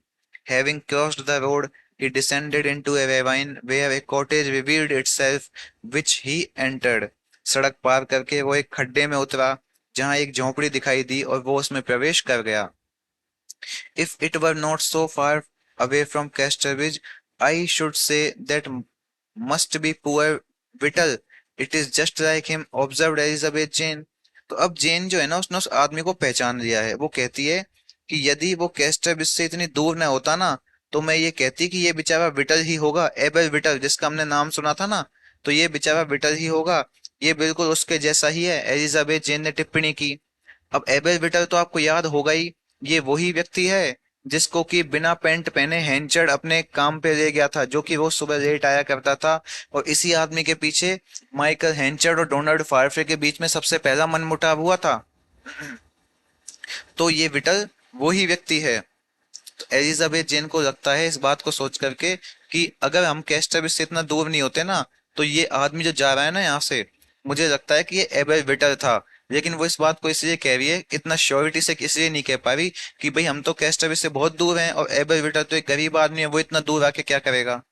Having crossed the road he descended into a ravine where a cottage revealed itself, which he entered. सड़क पार करके वो एक खड्डे में उतरा जहां एक झोंपड़ी दिखाई दी और वो उसमें प्रवेश कर गया। If it were not so far away from Casterbridge, I should say that must be poor Whittle. It is just like him, observed Elizabeth Jane. तो अब जेन जो है ना, उसने उस आदमी को पहचान लिया है। वो कहती है कि यदि वो कैस्टरब्रिज से इतनी दूर न होता ना, तो मैं ये कहती कि ये बेचारा विटल ही होगा, एबल विटल, जिसका हमने नाम सुना था ना। तो ये बेचारा विटल ही होगा, ये बिल्कुल उसके जैसा ही है, एलिजाबेथ जेन ने टिप्पणी की। अब एबेल विटल तो आपको याद होगा ही, ये वही व्यक्ति है जिसको कि बिना पैंट पहने हैंचर्ड अपने काम पे ले गया था, जो कि रोज सुबह लेट आया करता था। और इसी आदमी के पीछे माइकल हैंचर्ड और डोनाल्ड फारफे के बीच में सबसे पहला मनमुटाव हुआ था। तो ये विटल वही व्यक्ति है। तो एलिजाबेथ जेन को लगता है इस बात को सोच करके कि अगर हम कैस्टर से इतना दूर नहीं होते ना, तो ये आदमी जो जा रहा है ना यहाँ से, मुझे लगता है कि ये एबेल विटल था। लेकिन वो इस बात को इसलिए कह रही है, इतना श्योरिटी से इसलिए नहीं कह पा रही कि भाई हम तो कैस्टर से बहुत दूर हैं और एबेल विटल तो एक गरीब आदमी है, वो इतना दूर आके क्या करेगा।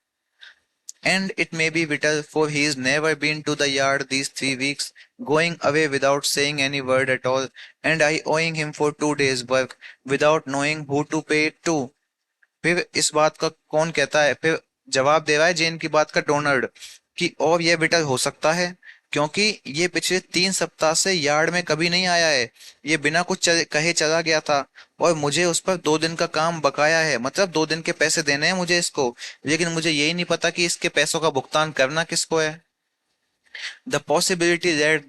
And it may be Whittle, for he's never been to the yard these 3 weeks, going away without saying any word at all, and I owing him for 2 days' work, without knowing who to pay it to. फिर इस बात का कौन कहता है? फिर जवाब दे रहा है जेन की बात का डोनाल्ड कि और ये विटल हो सकता है क्योंकि ये पिछले 3 सप्ताह से यार्ड में कभी नहीं आया है। ये बिना कुछ कहे चला गया था और मुझे उस पर 2 दिन का काम बकाया है, मतलब 2 दिन के पैसे देने हैं मुझे इसको। लेकिन मुझे यही नहीं पता कि इसके पैसों का भुगतान करना किसको है। The possibility led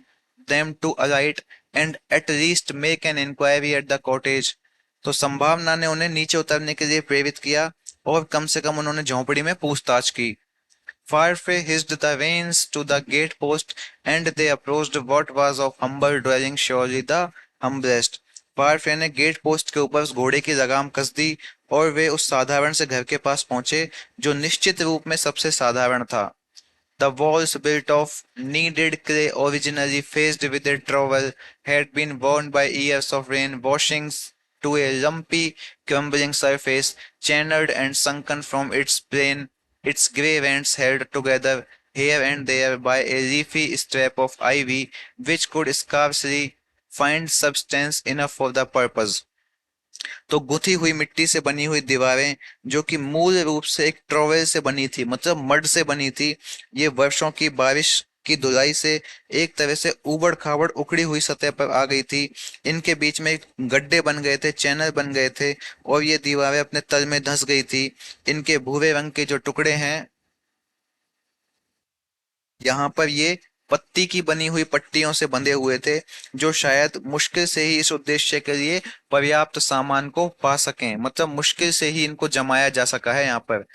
them to alight and at least make an inquiry at the cottage. तो संभावना ने उन्हें नीचे उतरने के लिए प्रेरित किया और कम से कम उन्होंने झोंपड़ी में पूछताछ की। Farfrae hitched the reins to the gate post and they approached what was of humble dwelling, surely the humblest. फायरफे ने गेट पोस्ट के ऊपर उस घोड़े की लगाम कस दी और वे उस साधारण से घर के पास पहुंचे जो निश्चित रूप में सबसे साधारण था। The walls built of kneaded clay originally faced with a trowel had been worn by years of rain washings to a lumpy, crumbling surface, channeled and sunken from its plane, its grey vents held together here and there by a leafy strap of ivy which could scarcely find substance enough for the purpose. तो गुथी हुई मिट्टी से बनी हुई दीवारें जो कि मूल रूप से एक ट्रोवेल से बनी थी, मतलब मड से बनी थी, ये वर्षों की बारिश की धुलाई से एक तरह से ऊबड़ खाबड़ उखड़ी हुई सतह पर आ गई थी। इनके बीच में गड्ढे बन गए थे, चैनल बन गए थे और ये दीवारें अपने तल में धंस गई थी। इनके भूरे रंग के जो टुकड़े हैं, यहाँ पर ये पत्ती की बनी हुई पट्टियों से बंधे हुए थे जो शायद मुश्किल से ही इस उद्देश्य के लिए पर्याप्त सामान को पा सकें, मतलब मुश्किल से ही इनको जमाया जा सका है यहाँ पर।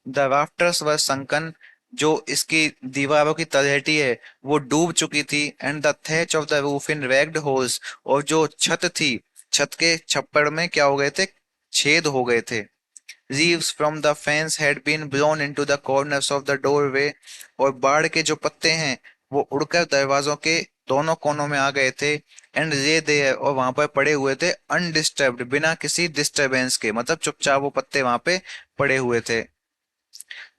द राफ्टर्स वर संकन, जो इसकी दीवारों की तलहटी है वो डूब चुकी थी। And the thatch of the roof in ragged holes, और जो छत थी, छत के छप्पर में क्या हो गए थे, छेद हो गए थे। Leaves from the fence had been blown into the corners of the doorway, और बाढ़ के जो पत्ते हैं वो उड़कर दरवाजों के दोनों कोनों में आ गए थे। एंड lay there, और वहां पर पड़े हुए थे अनडिस्टर्ब्ड, बिना किसी डिस्टरबेंस के, मतलब चुपचाप वो पत्ते वहां पे पड़े हुए थे।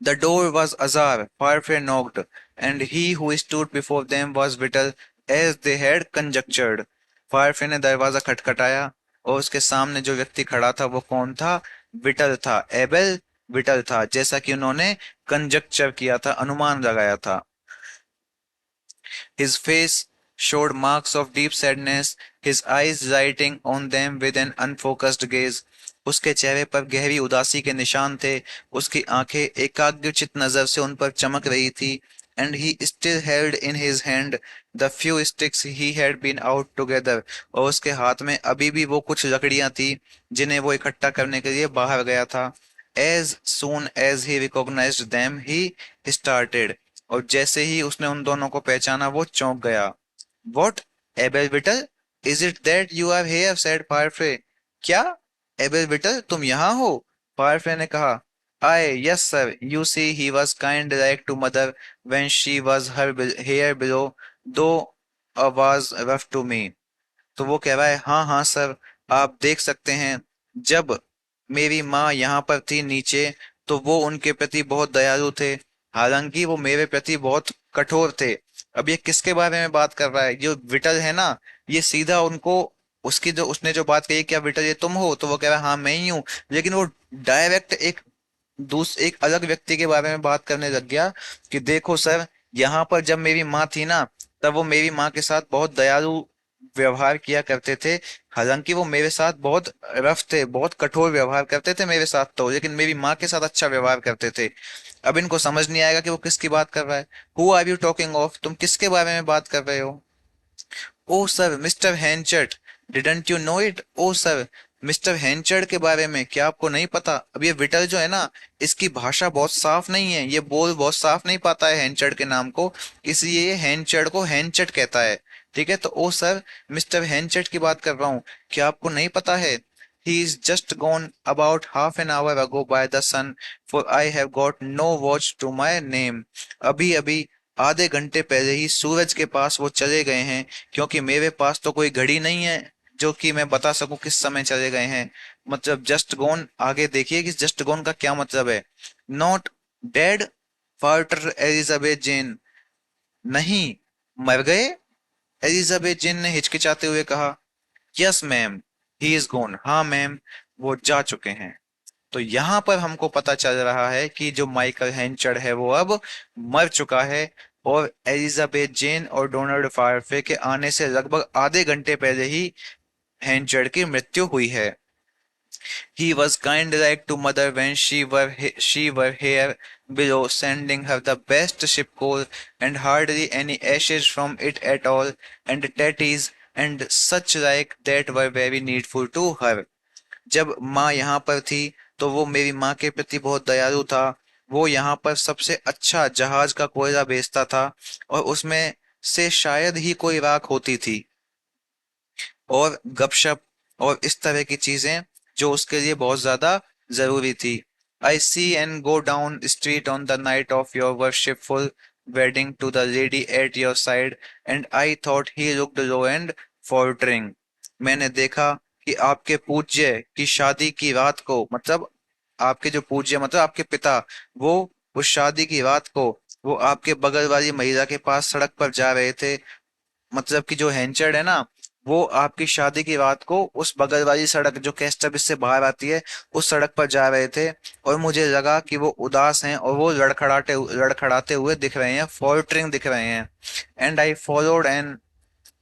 The door was ajar, Parfait knocked, and he who stood before them was Whittle, as they had conjectured. फायरफे ने दरवाजा खटखटाया और उसके सामने जो व्यक्ति खड़ा था वो कौन था? विटल था, एबेल विटल था, जैसा कि उन्होंने कंजक्चर किया था, अनुमान लगाया था। His face showed marks of deep sadness, his eyes lighting on them with an unfocused gaze. उसके चेहरे पर गहरी उदासी के निशान थे, उसकी आंखें एकाग्रचित नजर से उन पर चमक रही थी। And he still held in his hand the few sticks he had been out together, और उसके हाथ में अभी भी वो कुछ लकड़ियां थी जिन्हें वो इकट्ठा करने के लिए बाहर गया था। As soon as he recognized them, he started, और जैसे ही उसने उन दोनों को पहचाना वो चौंक गया। What, Abel Whittle, is it that you are here, said Farfrae. क्या, एबेल विटल, तुम यहाँ हो? फायरफ्रे ने कहा। Ay, yes sir, you see he was kind like to mother when she was her here below, though was rough to me. तो वो कह रहा है, हाँ हाँ सर, आप देख सकते हैं, जब मेरी माँ यहाँ पर थी नीचे तो वो उनके प्रति बहुत दयालु थे, हालांकि वो मेरे प्रति बहुत कठोर थे। अब ये किसके बारे में बात कर रहा है? जो विटल है ना, ये सीधा उनको, उसकी जो उसने जो बात कही, क्या विटल ये तुम हो, तो वो कह रहा है हाँ मैं ही हूँ, लेकिन वो डायरेक्ट एक अलग व्यक्ति के बारे में बात करने लग गया कि देखो सर, यहाँ पर जब मेरी माँ थी ना, तब वो मेरी माँ के साथ बहुत दयालु व्यवहार किया करते थे। हालांकि वो मेरे साथ बहुत रफ थे, बहुत कठोर व्यवहार करते थे मेरे साथ तो, लेकिन मेरी माँ के साथ अच्छा व्यवहार करते थे। अब इनको समझ नहीं आएगा कि वो किसकी बात कर रहा है। Who are you talking of, तुम किसके बारे में बात कर रहे हो? Oh sir, Mr Henchard, didn't you know it? Oh sir, Mr Henchard के बारे में क्या आपको नहीं पता? अब ये विटल जो है ना, इसकी भाषा बहुत साफ नहीं है, ये बोल बहुत साफ नहीं पाता है हैंचर्ड के नाम को, इसलिए ये हैंचर्ड को हैंचट कहता है। ठीक है, तो ओ सर, मिस्टर हैंचट की बात कर रहा हूँ, क्या आपको नहीं पता है? He is just gone about half an hour ago by the sun, for I have got no watch to my name. अभी अभी आधे घंटे पहले ही सूरज के पास वो चले गए हैं, क्योंकि मेरे पास तो कोई घड़ी नहीं है जो कि मैं बता सकूं किस समय चले गए हैं। मतलब जस्ट गोन, आगे देखिए कि जस्ट गोन का क्या मतलब है। नॉट डेड, फाल्टर एलिजाबेथ जेन, नहीं मर गए, एलिजाबेथ जेन ने हिचकिचाते हुए कहा। Yes ma'am, he is gone, हाँ मैम, वो जा चुके हैं। तो यहाँ पर हमको पता चल रहा है कि जो माइकल हेंचर्ड है वो अब मर चुका है, और एलिजाबेथ जेन और डोनाल्ड फायरफे के आने से लगभग आधे घंटे पहले ही हेंचर्ड की मृत्यु हुई है। He was kind like to mother when she were here below, sending her the best ship coal and hardly any ashes from it at all, and tatties and such like that were very needful to her. जब माँ यहाँ पर थी तो वो मेरी माँ के प्रति बहुत दयालु था। वो यहाँ पर सबसे अच्छा जहाज का कोयला बेचता था, और उसमें से शायद ही कोई राख होती थी। और गपशप और इस तरह की चीजें जो उसके लिए बहुत ज्यादा जरूरी थी। I see and go down street on the night of your worshipful wedding to the lady at your side and I thought he looked low and faltering. मैंने देखा कि आपके पूज्य की शादी की रात को, मतलब आपके जो पूज्य मतलब आपके पिता, वो उस शादी की रात को वो आपके बगल वाली महिला के पास सड़क पर जा रहे थे। मतलब कि जो हैंचर्ड है ना, वो आपकी शादी की रात को उस बगल वाली सड़क जो कैस्ट सर्विस से बाहर आती है उस सड़क पर जा रहे थे। और मुझे लगा कि वो उदास हैं और वो लड़खड़ाते हुए दिख रहे हैं, फॉल्टरिंग दिख रहे हैं। And I followed an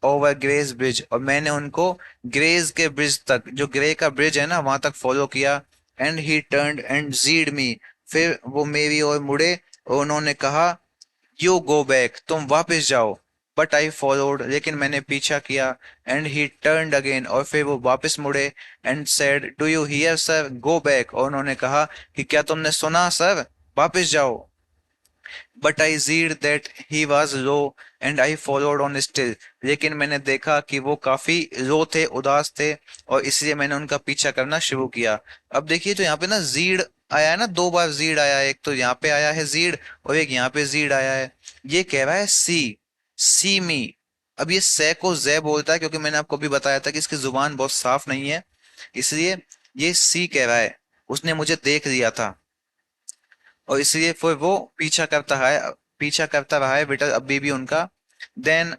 over Grey's bridge, और मैंने उनको ग्रेज के ब्रिज तक, जो ग्रे का ब्रिज है ना, वहां तक फॉलो किया। And he turned and seed me, फिर वो मेरी ओर मुड़े और उन्होंने कहा, यू गो बैक, तुम वापस जाओ। बट आई फॉलोड, लेकिन मैंने पीछा किया। एंड ही टर्न्ड अगेन, और फिर वो वापस मुड़े। And said, do you here sir, go back, और उन्होंने कहा कि क्या तुमने सुना सर, वापस जाओ। But I seed that he was low and I followed on still, लेकिन मैंने देखा कि वो काफी लो थे, उदास थे, और इसलिए मैंने उनका पीछा करना शुरू किया। अब देखिए तो यहाँ पे ना जीड आया है ना, दो बार जीड आया है, एक तो यहाँ पे आया है जीड और एक यहाँ पे जीड आया है। ये कह रहा है सी, सी मी। अब ये से को जे बोलता है क्योंकि मैंने आपको भी बताया था कि इसकी जुबान बहुत साफ नहीं है, इसलिए ये सी कह रहा है, उसने मुझे देख लिया था। और इसलिए फिर वो पीछा करता रहा है विटल अभी भी उनका। Then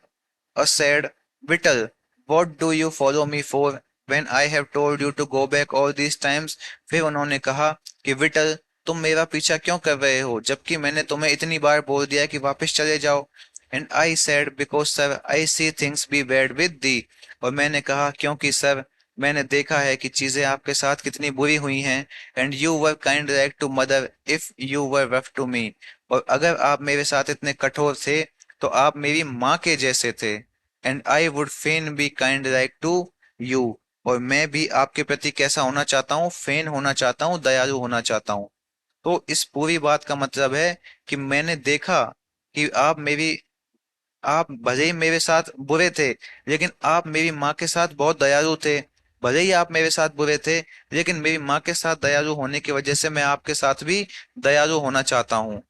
a said, Whittle, what do you follow me for when I have told you to go back all these times. फिर उन्होंने कहा कि विटल, तुम मेरा पीछा क्यों कर रहे हो जबकि मैंने तुम्हें इतनी बार बोल दिया कि वापस चले जाओ। And I said, because sir I see things be bad with the, और मैंने कहा क्योंकि सर मैंने देखा है कि चीजें आपके साथ कितनी बुरी हुई हैं। And you were kind like to mother if you were rough to me, और अगर आप मेरे साथ इतने कठोर थे तो आप मेरी माँ के जैसे थे। And I would fain be kind like to you, और मैं भी आपके प्रति कैसा होना चाहता हूँ, फेन होना चाहता हूँ, दयालु होना चाहता हूँ। तो इस पूरी बात का मतलब है कि मैंने देखा कि आप भले ही मेरे साथ बुरे थे, लेकिन आप मेरी माँ के साथ बहुत दयालु थे। भले ही आप मेरे साथ बुरे थे, लेकिन मेरी माँ के साथ दयालु होने की वजह से मैं आपके साथ भी दयालु होना चाहता हूँ।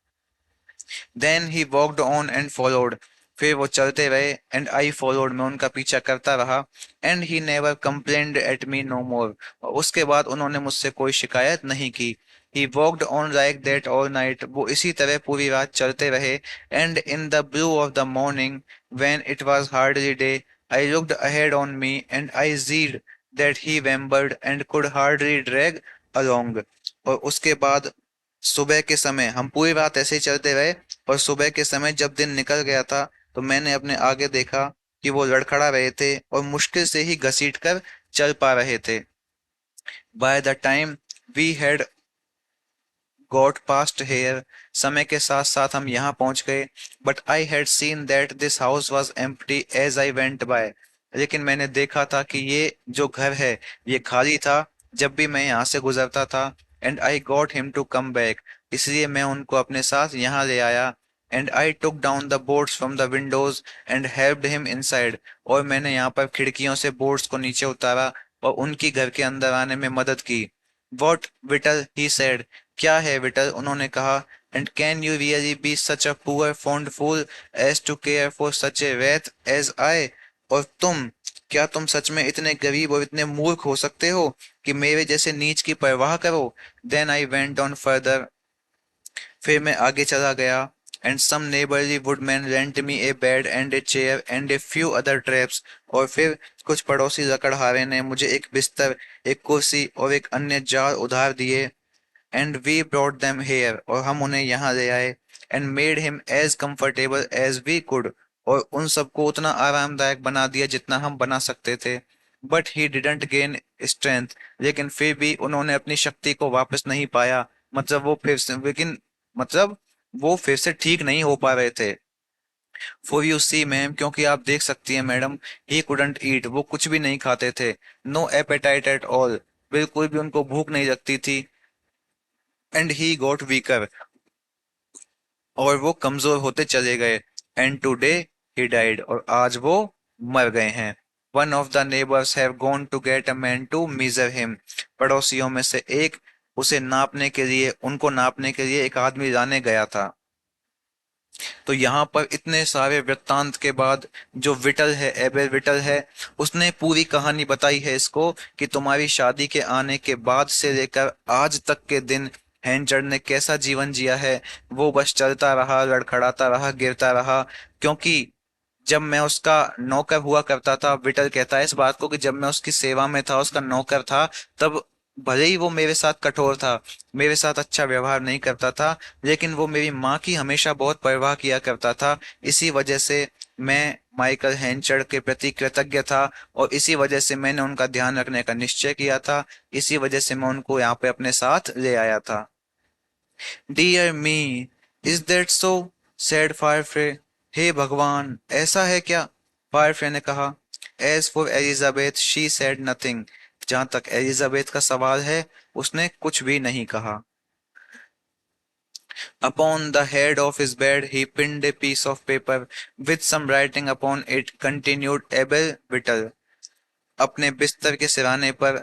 Then he walked on and followed, फिर वो चलते रहे। एंड आई फॉलोड, मैं उनका पीछा करता रहा। And he never complained at me no more, और उसके बाद उन्होंने मुझसे कोई शिकायत नहीं की। He walked on like that all night, वो इसी तरह पूरी रात चलते रहे। And in the blue of the morning when it was hardly day I looked ahead on me and I seed that he wambled and could hardly drag along. और उसके बाद सुबह के समय हम पूरी रात ऐसे ही चलते रहे, और सुबह के समय जब दिन निकल गया था तो मैंने अपने आगे देखा कि वो लड़खड़ा रहे थे और मुश्किल से ही घसीट कर चल पा रहे थे। By the time we had got past here, समय के साथ साथ हम यहाँ पहुंच गए। But I had seen that this house was empty as I went by, लेकिन मैंने देखा था कि ये जो घर है ये खाली था जब भी मैं यहाँ से गुजरता था। And I got him to come back, इसलिए मैं उनको अपने साथ यहाँ ले आया। And I took down the boards from the windows and helped him inside, और मैंने यहाँ पर खिड़कियों से बोर्ड्स को नीचे उतारा और उनकी घर के अंदर आने में मदद की। वॉट विटल, ही सेड, क्या है विटल, उन्होंने कहा। And can you really be such a poor fond fool as to care for such a वेथ एज आई, और क्या तुम सच में इतने गरीब और इतने मूर्ख हो सकते हो कि मेरे जैसे नीच की परवाह करो। Then I went on further, फिर मैं आगे चला गया। And some neighbourly woodman lent me a bed and a chair and a few other traps, और फिर कुछ पड़ोसी लकड़हारे ने मुझे एक बिस्तर, एक कुर्सी और एक अन्य जार उधार दिए। And we brought them here, और हम उन्हें यहाँ ले आए। And made him as comfortable as we could, और उन सबको उतना आरामदायक बना दिया जितना हम बना सकते थे। But he didn't gain strength, लेकिन फिर भी उन्होंने अपनी शक्ति को वापस नहीं पाया। मतलब वो फिर से लेकिन मतलब वो फिर से ठीक नहीं हो पा रहे थे। फॉर यू सी मैम, क्योंकि आप देख सकती हैं मैडम, ही कुडंट ईट, वो कुछ भी नहीं खाते थे। नो एपेटाइट एट ऑल, बिल्कुल भी उनको भूख नहीं लगती थी। एंड ही गॉट वीकर, और वो कमजोर होते चले गए। एंड टुडे ही डाइड, और आज वो मर गए हैं। One of the neighbours have gone to get a man to measure him. पड़ोसियों में से एक उसे नापने के लिए उनको नापने के लिए एक आदमी लाने गया था। तो यहाँ पर इतने सारे वृत्तांत के बाद जो विटल है, एबेल विटल है, उसने पूरी कहानी बताई है इसको कि तुम्हारी शादी के आने के बाद से लेकर आज तक के दिन हैंचर ने कैसा जीवन जिया है। वो बस चलता रहा, लड़खड़ाता रहा, गिरता रहा। क्योंकि जब मैं उसका नौकर हुआ करता था, विटल कहता है इस बात को, कि जब मैं उसकी सेवा में था, उसका नौकर था, तब भले ही वो मेरे साथ कठोर था, मेरे साथ अच्छा व्यवहार नहीं करता था, लेकिन वो मेरी माँ की हमेशा बहुत परवाह किया करता था। इसी वजह से मैं माइकल हैंचर्ड के प्रति कृतज्ञ था, और इसी वजह से मैंने उनका ध्यान रखने का निश्चय किया था। इसी वजह से मैं उनको यहाँ पे अपने साथ ले आया था। Dear me, is that so? Said Farfrae. हे भगवान, ऐसा है क्या? फायरफ्रे ने कहा। As for Elizabeth she said nothing. जहां तक एलिजाबेथ का सवाल है, उसने कुछ भी नहीं कहा। Upon the head of his bed he pinned a piece of paper with some writing upon it, continued Abel Whittle. अपने बिस्तर के सिराने पर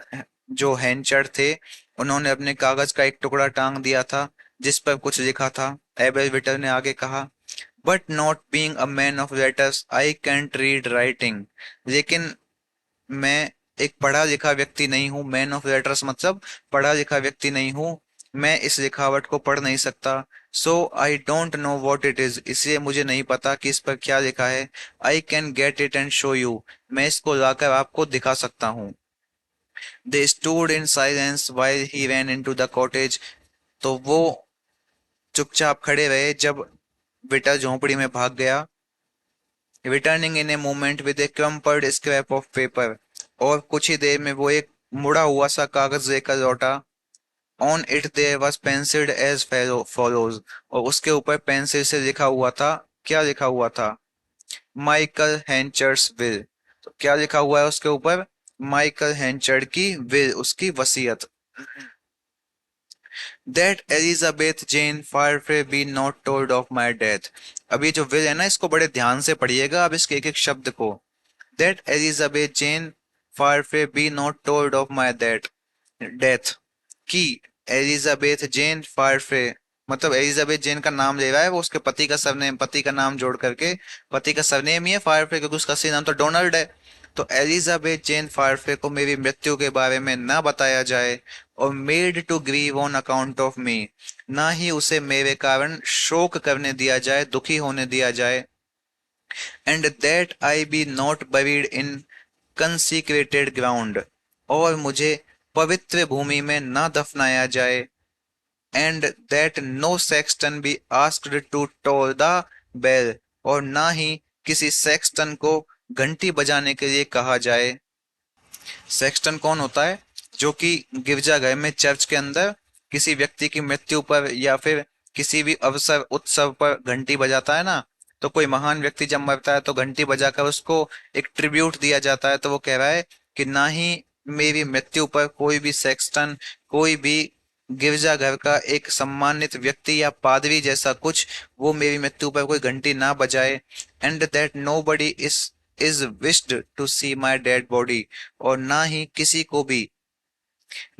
जो हैंचर थे, उन्होंने अपने कागज का एक टुकड़ा टांग दिया था जिस पर कुछ लिखा था। एबेल विटल ने आगे कहा, but not being a man of letters I can't read writing. लेकिन मैं एक पढ़ा लिखा व्यक्ति नहीं हूँ। मैन ऑफ लेटर्स मतलब पढ़ा लिखा व्यक्ति नहीं हूँ। मैं इस लिखावट को पढ़ नहीं सकता। So I don't know what it is. इसलिए मुझे नहीं पता कि इस पर क्या लिखा है। I can get it and show you. मैं इसको लाकर आपको दिखा सकता हूँ। They stood in silence while he ran into the cottage. तो वो चुपचाप खड़े रहे जब विटर झोंपड़ी में भाग गया। Returning in a moment with A crumpled scrap of paper. और कुछ ही देर में वो एक मुड़ा हुआ सा कागज लेकर लौटा। On it there was pencilled as follows. और उसके ऊपर पेंसिल से लिखा हुआ था। क्या लिखा हुआ था? Michael Henchard's will. तो क्या लिखा हुआ है उसके ऊपर? माइकल हैंचर्ड की विल, उसकी वसीयत। That Elizabeth Jane Farfrae be not told of my death. अभी जो विल है ना, इसको बड़े ध्यान से पढ़िएगा अब इसके एक एक शब्द को। That Elizabeth Jane Farfrae be not told of my death. की एलिजाबेथ जेन फारफ्रे, मतलब एलिजाबेथ जेन का नाम ले रहा है वो, उसके पति का सरनेम, पति का नाम जोड़ करके। पति का सरनेम ही है फारफ्रे, क्योंकि उसका असली नाम तो डोनाल्ड है। तो एलिजाबेथ जेन फारफ्रे को मेरी मृत्यु के बारे में ना बताया जाए, और made to grieve on account of me, ना ही उसे मेरे कारण शोक करने दिया जाए, दुखी होने दिया जाए। And that I be not buried in consecrated ground, और मुझे पवित्र भूमि में ना दफनाया जाए। And that no sexton be asked to toll the bell, और ना ही किसी सेक्सटन को घंटी बजाने के लिए कहा जाए। सेक्सटन कौन होता है? जो कि गिरजाघर में, चर्च के अंदर किसी व्यक्ति की मृत्यु पर या फिर किसी भी अवसर उत्सव पर घंटी बजाता है ना। तो कोई महान व्यक्ति जब मरता है तो घंटी बजाकर उसको एक ट्रिब्यूट दिया जाता है। तो वो कह रहा है कि ना ही मेरी मृत्यु पर कोई भी सेक्सटन, कोई भी गिरजाघर का एक सम्मानित व्यक्ति या पादरी जैसा कुछ, वो मेरी मृत्यु पर कोई घंटी ना बजाए। And that nobody is wished to see my dead body, और ना ही किसी को भी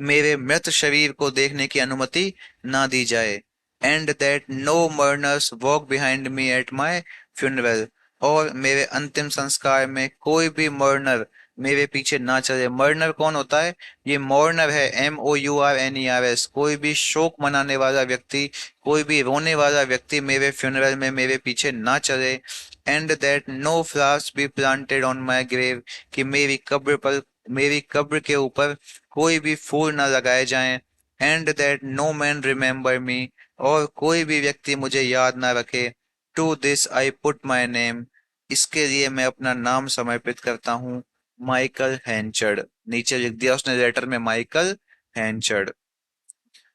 मेरे मृत शरीर को देखने की अनुमति ना दी जाए। And that no mourners walk behind me at my funeral, और मेरे अंतिम संस्कार में कोई भी मर्नर मेरे पीछे ना चले। मर्नर कौन होता है? ये मॉर्नर है, MOURNERS। कोई भी शोक मनाने वाला व्यक्ति, कोई भी रोने वाला व्यक्ति मेरे फ्यूनरल में मेरे पीछे ना चले। And that no flowers be planted on my grave, कि मेरी कब्र के ऊपर कोई भी फूल ना लगाए जाएं। And that no man remember me, और कोई भी व्यक्ति मुझे याद ना रखे। To this I put my name, इसके लिए मैं अपना नाम समर्पित करता हूँ, माइकल हैंचर्ड। नीचे लिख दिया उसने लेटर में, माइकल हैंचर्ड।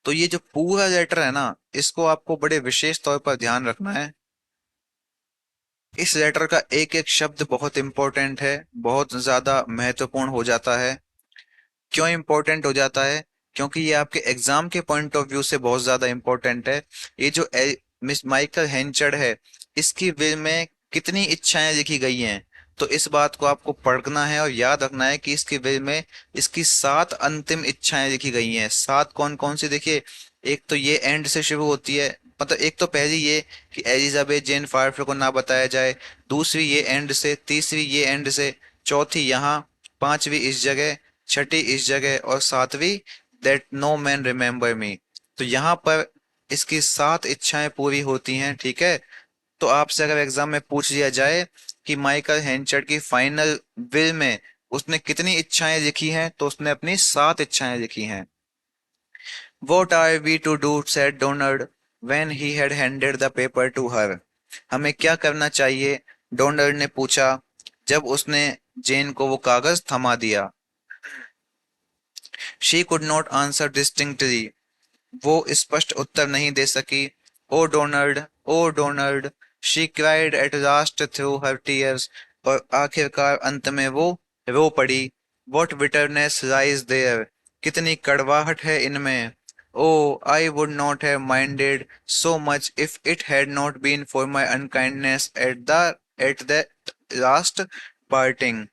तो ये जो पूरा लेटर है ना, इसको आपको बड़े विशेष तौर पर ध्यान रखना है। इस लेटर का एक एक शब्द बहुत इंपॉर्टेंट है, बहुत ज्यादा महत्वपूर्ण हो जाता है। क्यों इंपॉर्टेंट हो जाता है? क्योंकि ये आपके एग्जाम के पॉइंट ऑफ व्यू से बहुत ज्यादा इंपॉर्टेंट है। ये जो मिस माइकल हेंचर्ड है, इसकी विल में कितनी इच्छाएं लिखी गई हैं। तो इस बात को आपको पढ़ना है और याद रखना है कि इसके विल में इसकी 7 अंतिम इच्छाएं लिखी गई हैं। 7 कौन कौन सी देखिए, एक तो ये एंड से शुरू होती है, मतलब एक तो पहली ये कि एलिजाबेथ जेन फारफेर को ना बताया जाए, दूसरी ये एंड से, तीसरी ये एंड से, चौथी यहाँ, पांचवी इस जगह, छठी इस जगह और सातवीं that no man remember me. तो यहाँ पर इसकी 7 इच्छाएं पूरी होती हैं, ठीक है। तो आपसे अगर एग्जाम में पूछ लिया जाए कि माइकल हेंचर्ड की फाइनल विल में उसने कितनी इच्छाएं लिखी हैं, तो उसने अपनी 7 इच्छाएं लिखी हैं। What are we to do? said Donald when he had handed the paper to her. हमें क्या करना चाहिए? डोनाल्ड ने पूछा जब उसने जेन को वो कागज थमा दिया। She could not answer distinctly. वो स्पष्ट उत्तर नहीं दे सकी। Oh Donald, oh Donald, she cried at last through her tears. और आखिरकार अंत में वो रो पड़ी। What bitterness lies there. कितनी कड़वाहट है इनमें। Oh I would not have minded so much if it had not been for my unkindness at the last parting.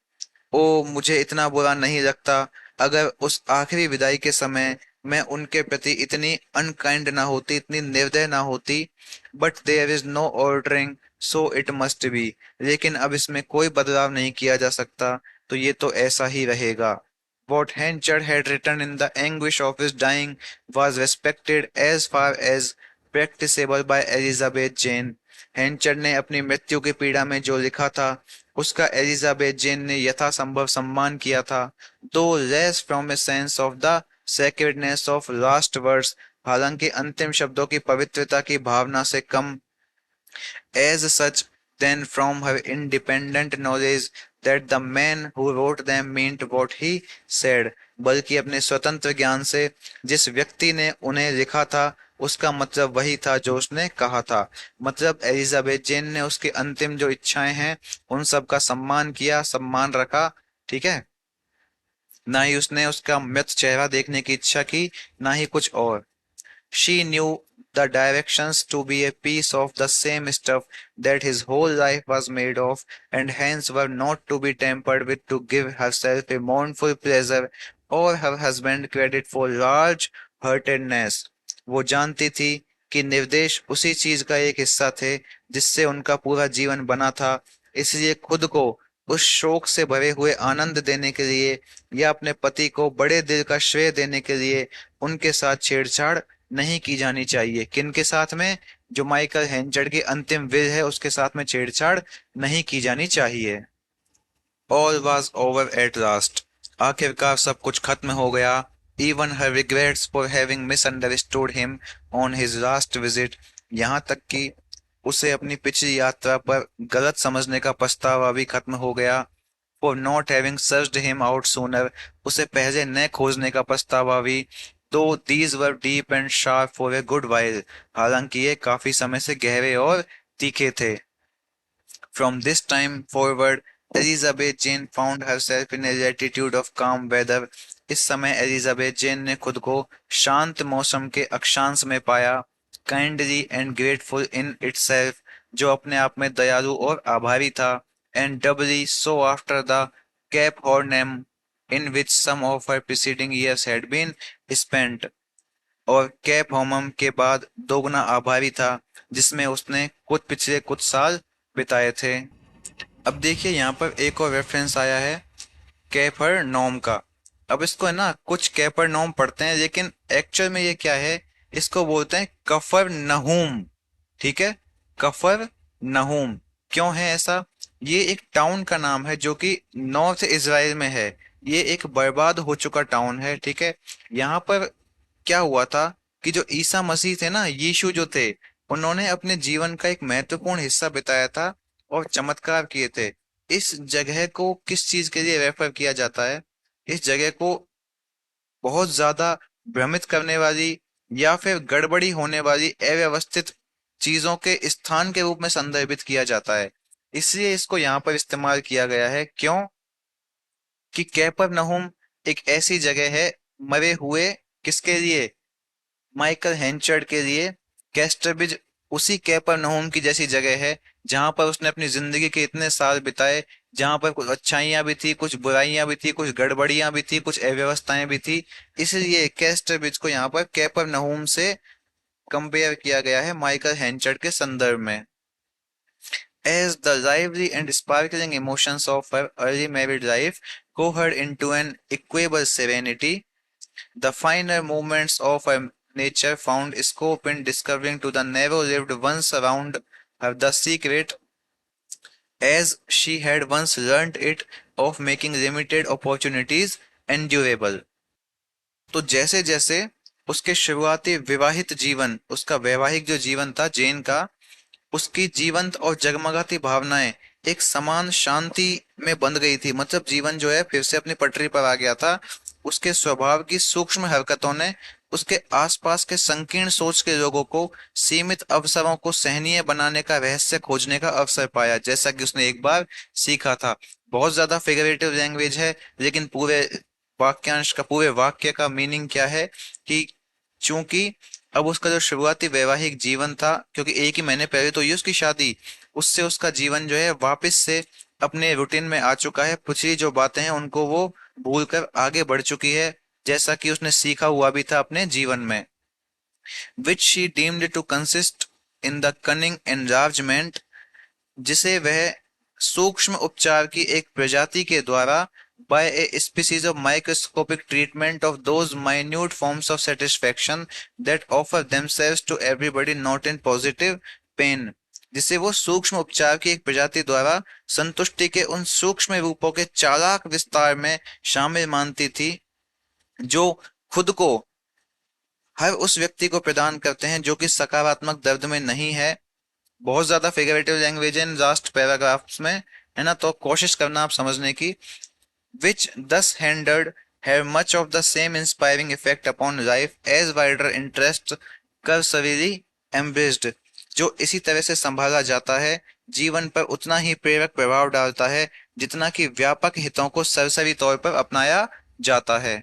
ओ मुझे इतना बुरा नहीं लगता अगर उस आखिरी विदाई के समय मैं उनके प्रति इतनी अनकाइंड ना होती, इतनी निर्दय ना होती। But there is no altering, so it must be. लेकिन अब इसमें कोई बदलाव नहीं किया जा सकता, तो ये तो ऐसा ही रहेगा। What Henchard had written in the anguish of his dying was respected as far as practicable by Elizabeth Jane. हेंचर ने अपनी मृत्यु की पीड़ा में जो लिखा था उसका एलिजाबेथ जेन ने यथासंभव सम्मान किया था। दो less from a sense of the sacredness of last words, हालांकि अंतिम शब्दों की पवित्रता की भावना से कम। As such, then from her independent knowledge that the man who wrote them meant what he said, बल्कि अपने स्वतंत्र ज्ञान से जिस व्यक्ति ने उन्हें लिखा था उसका मतलब वही था जो उसने कहा था। मतलब एलिजाबेथ जेन ने उसकी अंतिम जो इच्छाएं हैं उन सब का सम्मान किया, सम्मान रखा, ठीक है। ना ही उसने उसका मृत चेहरा देखने की इच्छा की, ना ही कुछ और। She knew the directions to be a piece of the same stuff that his whole life was made of, and hence were not to be tampered with to give herself a mournful pleasure or her husband credit for large heartedness. वो जानती थी कि निर्देश उसी चीज का एक हिस्सा थे जिससे उनका पूरा जीवन बना था, इसलिए खुद को उस शोक से भरे हुए आनंद देने के लिए या अपने पति को बड़े दिल का श्रेय देने के लिए उनके साथ छेड़छाड़ नहीं की जानी चाहिए। किन के साथ में? जो माइकल हेंचर्ड की अंतिम विल है उसके साथ में छेड़छाड़ नहीं की जानी चाहिए। All was over at last. आखिरकार सब कुछ खत्म हो गया। Even her regrets for having misunderstood him on his last visit. यहाँ तक कि उसे अपनी पिछली यात्रा पर गलत समझने का पछतावा भी खत्म हो गया। For not having searched him out sooner. उसे पहले न खोजने का पछतावा भी। दो these were deep and sharp for a good while. हालांकि ये काफी समय से गहरे और तीखे थे। From this time forward, Elizabeth Jane found herself in a latitude of calm weather. इस समय एलिजाबेथ जेन ने खुद को शांत मौसम के अक्षांश में पाया। Kindly and grateful in itself, जो अपने आप में दयालु और आभारी था। And doubly so after the Cape Horn in which some of her preceding years had been spent, और कैप होमम के बाद दोगुना आभारी था जिसमें उसने कुछ पिछले कुछ साल बिताए थे। अब देखिए यहाँ पर एक और रेफरेंस आया है कैपर नोम का। अब इसको है ना कुछ कैपर नोम पढ़ते हैं लेकिन एक्चुअल में ये क्या है, इसको बोलते हैं कफर नहूम, ठीक है। कफर नहूम क्यों है ऐसा? ये एक टाउन का नाम है जो कि नॉर्थ इसराइल में है। ये एक बर्बाद हो चुका टाउन है, ठीक है। यहाँ पर क्या हुआ था कि जो ईसा मसीह थे ना, यीशु जो थे, उन्होंने अपने जीवन का एक महत्वपूर्ण हिस्सा बिताया था और चमत्कार किए थे। इस जगह को किस चीज के लिए रेफर किया जाता है? इस जगह को बहुत ज्यादा भ्रमित करने वाली या फिर गड़बड़ी होने वाली अव्यवस्थित चीजों के स्थान के रूप में संदर्भित किया जाता है। इसलिए इसको यहाँ पर इस्तेमाल किया गया है। क्यों? कि कैपरनहूम एक ऐसी जगह है मरे हुए, किसके लिए? माइकल हेंचर्ड के लिए। कैस्टरब्रिज उसी कैपरनहूम की जैसी जगह है जहां पर उसने अपनी जिंदगी के इतने साल बिताए, जहां पर कुछ अच्छाइयां भी थी, कुछ बुराइयां भी थी, कुछ गड़बड़ियां भी थी, कुछ अव्यवस्थाएं भी थी। इसलिए कैस्टरविच को यहाँ पर कैपरनहूम से कंपेयर किया गया है माइकल हेंचर्ड के संदर्भ में। As the lively and sparkling emotions of her early married life cohered into an equable serenity, the finer movements of her nature found scope in discovering to the narrow-lived ones around her the secret, as she had once learnt it, of making limited opportunities endurable। तो जैसे जैसे उसके शुरुआती विवाहित जीवन, उसका वैवाहिक जो जीवन था जेन का, उसकी जीवंत और जगमगाती भावनाएं एक समान शांति में बंध गई थी। मतलब जीवन जो है फिर से अपनी पटरी पर आ गया था। उसके स्वभाव की सूक्ष्म हरकतों ने उसके आसपास के संकीर्ण सोच के लोगों को सीमित अवसरों को सहनीय बनाने का रहस्य खोजने का अवसर पाया, जैसा कि उसने एक बार सीखा था। बहुत ज्यादा फिगरेटिव लैंग्वेज है, लेकिन पूरे वाक्यांश का, पूरे वाक्य का मीनिंग क्या है कि चूंकि अब उसका जो शुरुआती वैवाहिक जीवन था, क्योंकि एक ही महीने पहले तो हुई उसकी शादी, उससे उसका जीवन जो है वापस से अपने रूटीन में आ चुका है। पिछली जो बातें हैं उनको वो भूलकर आगे बढ़ चुकी है, जैसा कि उसने सीखा हुआ भी था अपने जीवन में। Which she deemed to consist in the cunning enlargement, जिसे वह सूक्ष्म उपचार की एक प्रजाति के द्वारा by a species of microscopic treatment of those minute forms of satisfaction that offer themselves to everybody not in positive pain, जिसे वो सूक्ष्म उपचार की एक प्रजाति द्वारा संतुष्टि के उन सूक्ष्म रूपों के चालाक विस्तार में शामिल मानती थी, जो खुद को हर उस व्यक्ति को प्रदान करते हैं जो कि सकारात्मक दर्द में नहीं है। बहुत ज्यादा फिगरेटिव लैंग्वेज है इन लास्ट पैराग्राफ्स में, है ना, तो कोशिश करना आप समझने की। which thus hindered have much of the same inspiring effect upon life as wider interests cursorily embraced, जो इसी तरह से संभाला जाता है जीवन पर उतना ही प्रेरक प्रभाव डालता है जितना कि व्यापक हितों को सरसरी तौर पर अपनाया जाता है।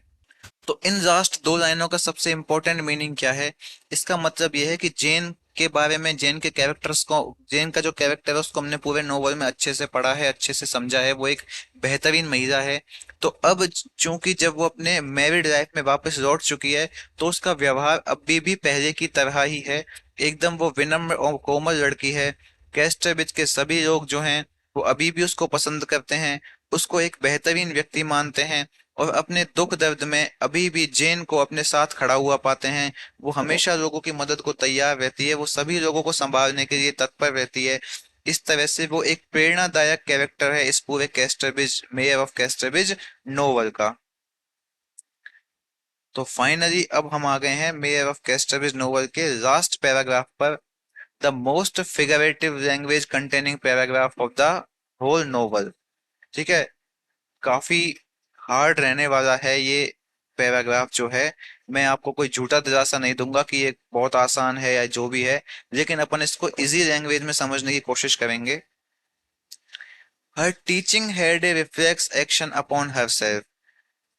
तो इन लास्ट दो लाइनों का सबसे इंपॉर्टेंट मीनिंग क्या है? इसका मतलब यह है कि जेन के बारे में, जेन के कैरेक्टर्स को, जेन का जो कैरेक्टर है उसको हमने पूरे नोवेल में अच्छे से पढ़ा है, अच्छे से समझा है। वो एक बेहतरीन महिला है। तो अब चूंकि जब वो अपने मैरिड लाइफ में वापस लौट चुकी है, तो उसका व्यवहार अभी भी पहले की तरह ही है। एकदम वो विनम्र और कोमल लड़की है। कैस्टरविच के सभी लोग जो हैं वो अभी भी उसको पसंद करते हैं, उसको एक बेहतरीन व्यक्ति मानते हैं, और अपने दुख दर्द में अभी भी जेन को अपने साथ खड़ा हुआ पाते हैं। वो हमेशा लोगों की मदद को तैयार रहती है, वो सभी लोगों को संभालने के लिए तत्पर रहती है। इस तरह से वो एक प्रेरणादायक कैरेक्टर है इस पूरे Casterbridge, Mayor of Casterbridge novel का। तो फाइनली अब हम आ गए हैं मेयर ऑफ कैस्टरविच नोवेल के लास्ट पैराग्राफ पर, the most figurative language containing paragraph of the whole novel. ठीक है, काफी हार्ड रहने वाला है ये पैराग्राफ जो है। मैं आपको कोई झूठा दिलासा नहीं दूंगा कि ये बहुत आसान है या जो भी है, लेकिन अपन इसको इजी लैंग्वेज में समझने की कोशिश करेंगे। Her teaching had a reflex action upon herself.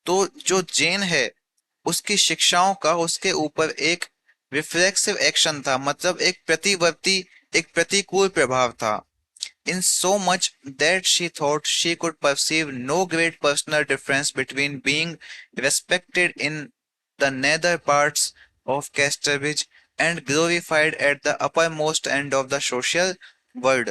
तो जो जेन है उसकी शिक्षाओं का उसके ऊपर एक रिफ्लेक्सिव एक्शन था, मतलब एक प्रतिवर्ती, एक प्रतिकूल प्रभाव था। In so much that she thought she could perceive no great personal difference between being respected in the nether parts of Casterbridge and glorified at the uppermost end of the social world।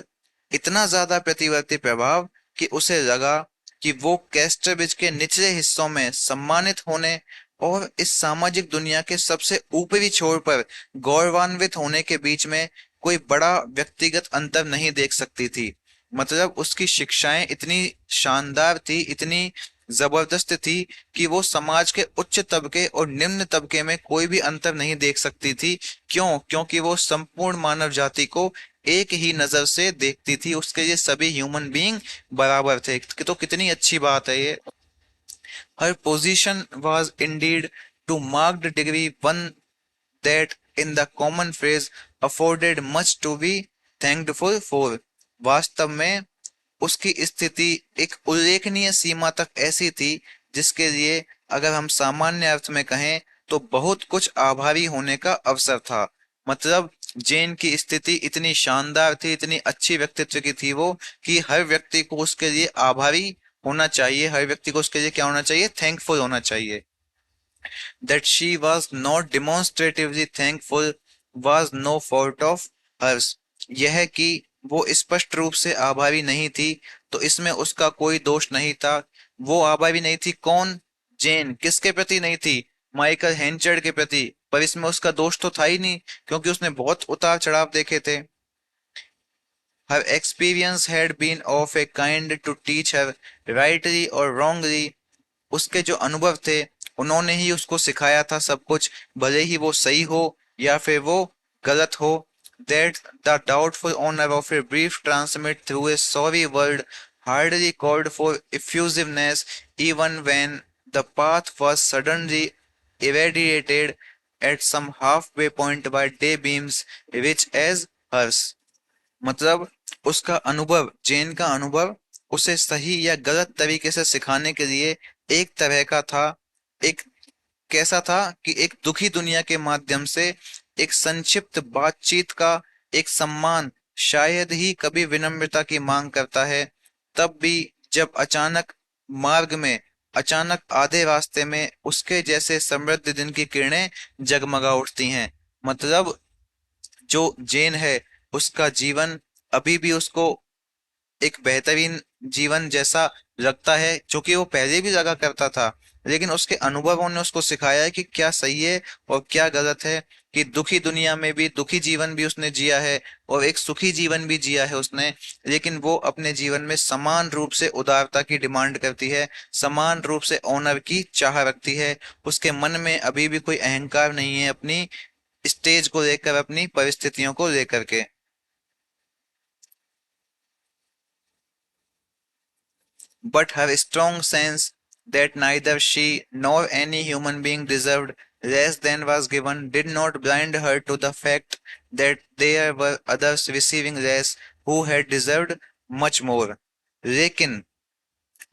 इतना ज्यादा प्रतिवर्ती प्रभाव कि उसे लगा कि वो Casterbridge के निचले हिस्सों में सम्मानित होने और इस सामाजिक दुनिया के सबसे ऊपरी छोर पर गौरवान्वित होने के बीच में कोई बड़ा व्यक्तिगत अंतर नहीं देख सकती थी। मतलब उसकी शिक्षाएं इतनी शानदार थी, इतनी जबरदस्त थी कि वो समाज के उच्च तबके और निम्न तबके में कोई भी अंतर नहीं देख सकती थी। क्यों? क्योंकि वो संपूर्ण मानव जाति को एक ही नजर से देखती थी, उसके लिए सभी ह्यूमन बीइंग बराबर थे। तो कितनी अच्छी बात है ये। Her position was indeed to marked degree one that in the common phrase afforded much to be thankful for। वास्तव में उसकी स्थिति एक उल्लेखनीय सीमा तक ऐसी थी जिसके लिए अगर हम सामान्य अर्थ में कहें तो बहुत कुछ आभारी होने का अवसर था। मतलब जेन की स्थिति इतनी शानदार थी, इतनी अच्छी व्यक्तित्व की थी वो, कि हर व्यक्ति को उसके लिए आभारी होना चाहिए, हर व्यक्ति को उसके लिए क्या होना चाहिए, थैंकफुल होना चाहिए। That she was not demonstratively thankful was no fault of hers। यह कि वो स्पष्ट रूप से आभारी नहीं थी, तो इसमें उसका कोई दोष नहीं था। वो आभारी नहीं थी, कौन? जेन। किसके प्रति नहीं थी? माइकल हेंचर्ड के प्रति। पर इसमें उसका दोष तो था ही नहीं, क्योंकि उसने बहुत उतार चढ़ाव देखे थे। Her experience had been of a kind to teach her rightly or wrongly। उसके जो अनुभव थे, उन्होंने ही उसको सिखाया था सब कुछ, भले ही वो सही हो या फिर वो गलत हो। That the doubtful honor of a brief transmit through a sorry world hardly called for effusiveness, even when the path was suddenly irradiated at some halfway point by day beams rich as hers। मतलब उसका अनुभव, जेन का अनुभव उसे सही या गलत तरीके से सिखाने के लिए एक तरह का था। एक कैसा था कि एक दुखी दुनिया के माध्यम से एक संक्षिप्त बातचीत का एक सम्मान शायद ही कभी विनम्रता की मांग करता है, तब भी जब अचानक मार्ग में, अचानक आधे रास्ते में उसके जैसे समृद्ध दिन की किरणें जगमगा उठती हैं। मतलब जो जेन है, उसका जीवन अभी भी उसको एक बेहतरीन जीवन जैसा लगता है, जो कि वो पहले भी लगा करता था। लेकिन उसके अनुभवों ने उसको सिखाया है कि क्या सही है और क्या गलत है, कि दुखी दुनिया में भी दुखी जीवन भी उसने जिया है और एक सुखी जीवन भी जिया है उसने। लेकिन वो अपने जीवन में समान रूप से उदारता की डिमांड करती है, समान रूप से ऑनर की चाह रखती है। उसके मन में अभी भी कोई अहंकार नहीं है अपनी स्टेज को लेकर, अपनी परिस्थितियों को लेकर के। But her strong sense that neither she nor any human being deserved less than was given did not blind her to the fact that there were others receiving less who had deserved much more। लेकिन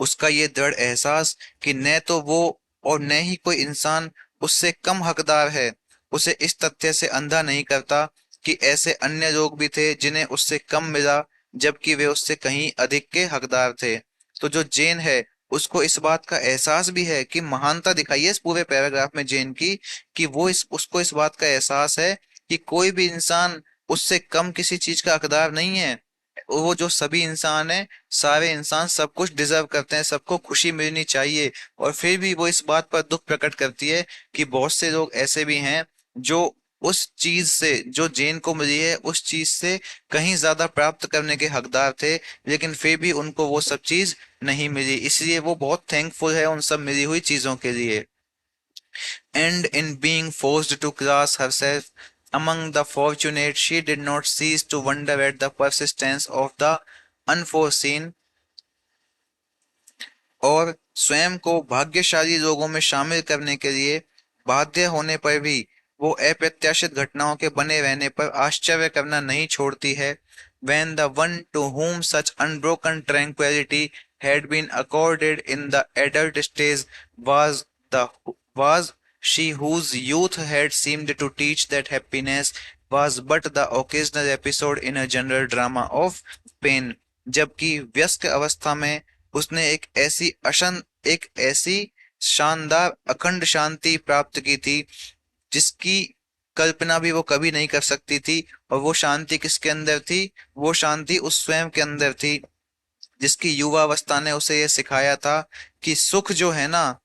उसका ये दृढ़ एहसास कि न तो वो और न ही कोई इंसान उससे कम हकदार है, उसे इस तथ्य से अंधा नहीं करता कि ऐसे अन्य लोग भी थे जिन्हें उससे कम मिला, जबकि वे उससे कहीं अधिक के हकदार थे। तो जो जेन है, उसको इस बात का एहसास भी है कि महानता दिखाई है इस पूरे पैराग्राफ में जेन की, कि वो इस उसको इस बात का एहसास है कि कोई भी इंसान उससे कम किसी चीज का हकदार नहीं है। वो जो सभी इंसान है, सारे इंसान सब कुछ डिजर्व करते हैं, सबको खुशी मिलनी चाहिए। और फिर भी वो इस बात पर दुख प्रकट करती है कि बहुत से लोग ऐसे भी हैं जो उस चीज से, जो जेन को मिली है उस चीज से कहीं ज्यादा प्राप्त करने के हकदार थे, लेकिन फिर भी उनको वो सब चीज नहीं मिली, इसलिए वो बहुत थैंकफुल है उन सब मिली हुई चीजों के लिए। And in being forced to class herself among the fortunate, she did not cease to wonder at the persistence of the unforeseen। और स्वयं को भाग्यशाली लोगों में शामिल करने के लिए बाध्य होने पर भी वो अप्रत्याशित घटनाओं के बने रहने पर आश्चर्य करना नहीं छोड़ती है। When the one to whom such unbroken tranquility had been accorded in the adult stage was the was she whose youth had seemed to teach that happiness was but the occasional episode in a general drama of pain। जबकि व्यस्क अवस्था में उसने एक ऐसी शानदार अखंड शांति प्राप्त की थी, जिसकी कल्पना भी वो कभी नहीं कर सकती थी। और वो शांति किसके अंदर थी? वो शांति उस स्वयं के अंदर थी, जिसकी युवावस्था ने उसे ये सिखाया था कि सुख जो है ना,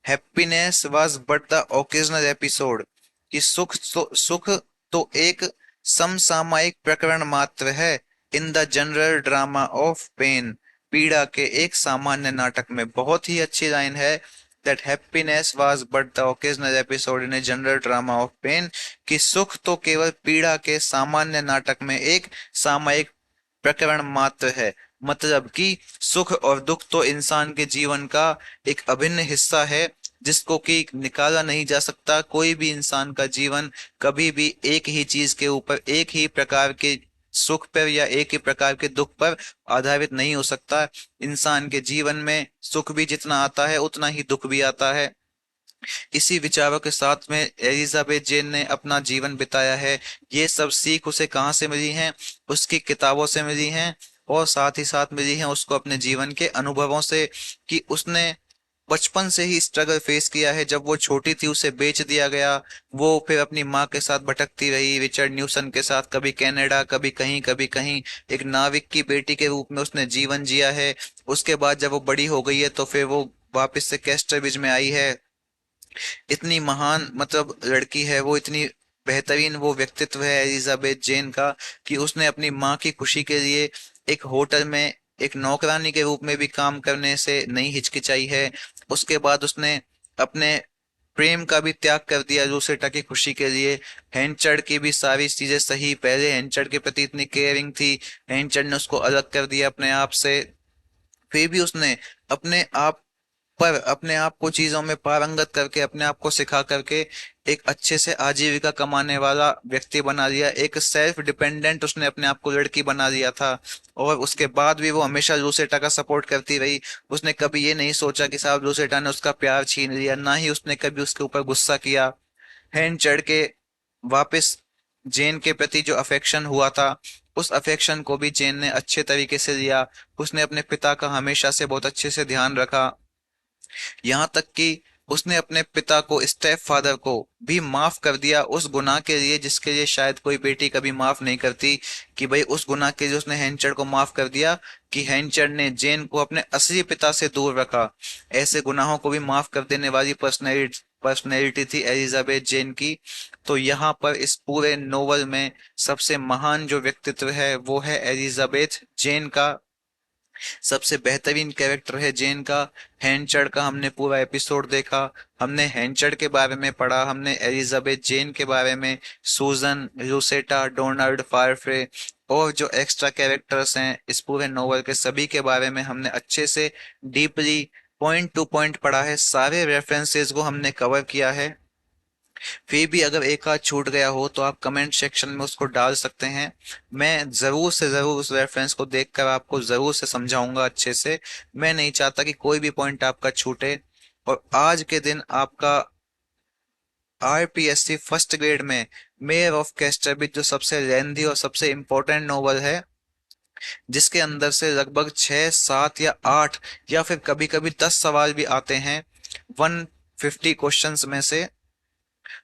happiness was but the occasional episode, कि सुख तो एक समसामयिक प्रकरण मात्र है, in the general drama of pain, पीड़ा के एक सामान्य नाटक में। बहुत ही अच्छी लाइन है, that happiness was but the occasional episode in a general drama of pain, कि सुख तो केवल पीड़ा के सामान्य नाटक में एक सामयिक प्रकरण मात्र है। मतलब कि सुख और दुख तो इंसान के जीवन का एक अभिन्न हिस्सा है, जिसको कि निकाला नहीं जा सकता। कोई भी इंसान का जीवन कभी भी एक ही चीज के ऊपर, एक ही प्रकार के सुख पर या एक ही प्रकार के दुख पर आधारित नहीं हो सकता। इंसान के जीवन में सुख भी जितना आता है उतना ही दुख भी आता है। इसी विचारों के साथ में एलिजाबेथ जेन ने अपना जीवन बिताया है। ये सब सीख उसे कहाँ से मिली हैं? उसकी किताबों से मिली हैं, और साथ ही साथ मिली हैं उसको अपने जीवन के अनुभवों से, कि उसने बचपन से ही स्ट्रगल फेस किया है। जब वो छोटी थी उसे बेच दिया गया, वो फिर अपनी माँ के साथ भटकती रही, रिचर्ड न्यूसन के साथ, कभी कनाडा कभी कहीं कभी कहीं। एक नाविक की बेटी के रूप में उसने जीवन जिया है। उसके बाद जब वो बड़ी हो गई है तो फिर वो वापस से कैस्टरविज में आई है। इतनी महान मतलब लड़की है वो, इतनी बेहतरीन वो व्यक्तित्व है एलिजाबेथ जेन का, कि उसने अपनी माँ की खुशी के लिए एक होटल में एक नौकरानी के रूप में भी काम करने से नहीं हिचकिचाई है। उसके बाद उसने अपने प्रेम का भी त्याग कर दिया रूसेटा की खुशी के लिए। हेंचर्ड की भी सारी चीजें सही, पहले हेंचर्ड के प्रति इतनी केयरिंग थी, हेंचर्ड ने उसको अलग कर दिया अपने आप से, फिर भी उसने अपने आप पर अपने आप को चीजों में पारंगत करके अपने आप को सिखा करके एक अच्छे से आजीविका कमाने वाला व्यक्ति बना दिया। एक सेल्फ डिपेंडेंट उसने अपने आप को लड़की बना दिया था। और उसके बाद भी वो हमेशा लूसेटा का सपोर्ट करती रही। उसने कभी ये नहीं सोचा कि साहब लूसेटा ने उसका प्यार छीन लिया, ना ही उसने कभी उसके ऊपर गुस्सा किया। हैंड चढ़ के वापस जेन के प्रति जो अफेक्शन हुआ था, उस अफेक्शन को भी जेन ने अच्छे तरीके से लिया। उसने अपने पिता का हमेशा से बहुत अच्छे से ध्यान रखा, यहाँ तक कि उसने अपने पिता को, स्टेप फादर को भी माफ कर दिया उस गुनाह के लिए जिसके लिए शायद कोई बेटी कभी माफ नहीं करती। कि भाई उस गुनाह के लिए उसने हेंचर को माफ कर दिया, कि हेंचर ने जेन को अपने असली पिता से दूर रखा। ऐसे गुनाहों को भी माफ कर देने वाली पर्सनैलिटी थी एलिजाबेथ जेन की। तो यहाँ पर इस पूरे नोवेल में सबसे महान जो व्यक्तित्व है वो है एलिजाबेथ जेन का। सबसे बेहतरीन कैरेक्टर है जेन का। हैंचर्ड का हमने पूरा एपिसोड देखा, हमने हैंचर्ड के बारे में पढ़ा, हमने एलिजाबेथ जेन के बारे में, सूजन, लूसेटा, डोनाल्ड फायरफ्रे, और जो एक्स्ट्रा कैरेक्टर्स हैं इस पूरे नोवेल के, सभी के बारे में हमने अच्छे से डीपली पॉइंट टू पॉइंट पढ़ा है। सारे रेफरेंसेस को हमने कवर किया है। फिर भी अगर एक आध छूट गया हो तो आप कमेंट सेक्शन में उसको डाल सकते हैं। मैं जरूर से जरूर उस रेफरेंस को देखकर आपको जरूर से समझाऊंगा अच्छे से। मैं नहीं चाहता कि कोई भी पॉइंट आपका छूटे। और आज के दिन आपका आरपीएससी फर्स्ट ग्रेड में मेयर ऑफ कैस्टरविच, जो सबसे लेंथी और सबसे इम्पोर्टेंट नोवेल है, जिसके अंदर से लगभग 6 7 या 8 या फिर कभी कभी 10 सवाल भी आते हैं 150 क्वेश्चंस में से,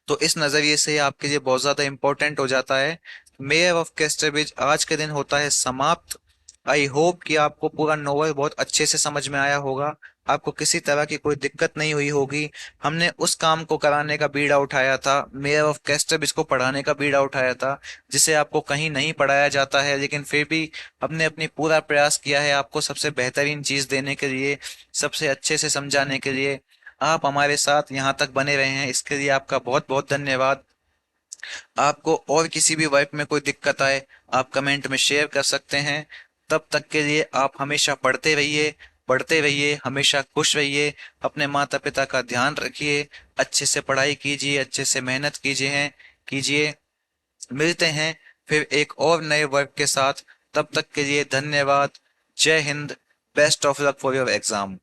तो इस नजरिए से आपके लिए बहुत ज्यादा इंपॉर्टेंट हो जाता है। मेयर ऑफ कैस्टरविच आज के दिन होता है समाप्त। आई होप कि आपको पूरा नोवेल बहुत अच्छे से समझ में आया होगा, आपको किसी तरह की कोई दिक्कत नहीं हुई होगी। हमने उस काम को कराने का बीड़ा उठाया था, मेयर ऑफ कैस्टरविच को पढ़ाने का बीड़ा उठाया था, जिसे आपको कहीं नहीं पढ़ाया जाता है, लेकिन फिर भी हमने अपनी पूरा प्रयास किया है आपको सबसे बेहतरीन चीज देने के लिए, सबसे अच्छे से समझाने के लिए। आप हमारे साथ यहाँ तक बने रहे हैं, इसके लिए आपका बहुत बहुत धन्यवाद। आपको और किसी भी वर्क में कोई दिक्कत आए, आप कमेंट में शेयर कर सकते हैं। तब तक के लिए आप हमेशा पढ़ते रहिए, पढ़ते रहिए, हमेशा खुश रहिए, अपने माता पिता का ध्यान रखिए, अच्छे से पढ़ाई कीजिए, अच्छे से मेहनत कीजिए। मिलते हैं फिर एक और नए वर्क के साथ। तब तक के लिए धन्यवाद। जय Hind. Best of luck for your exam.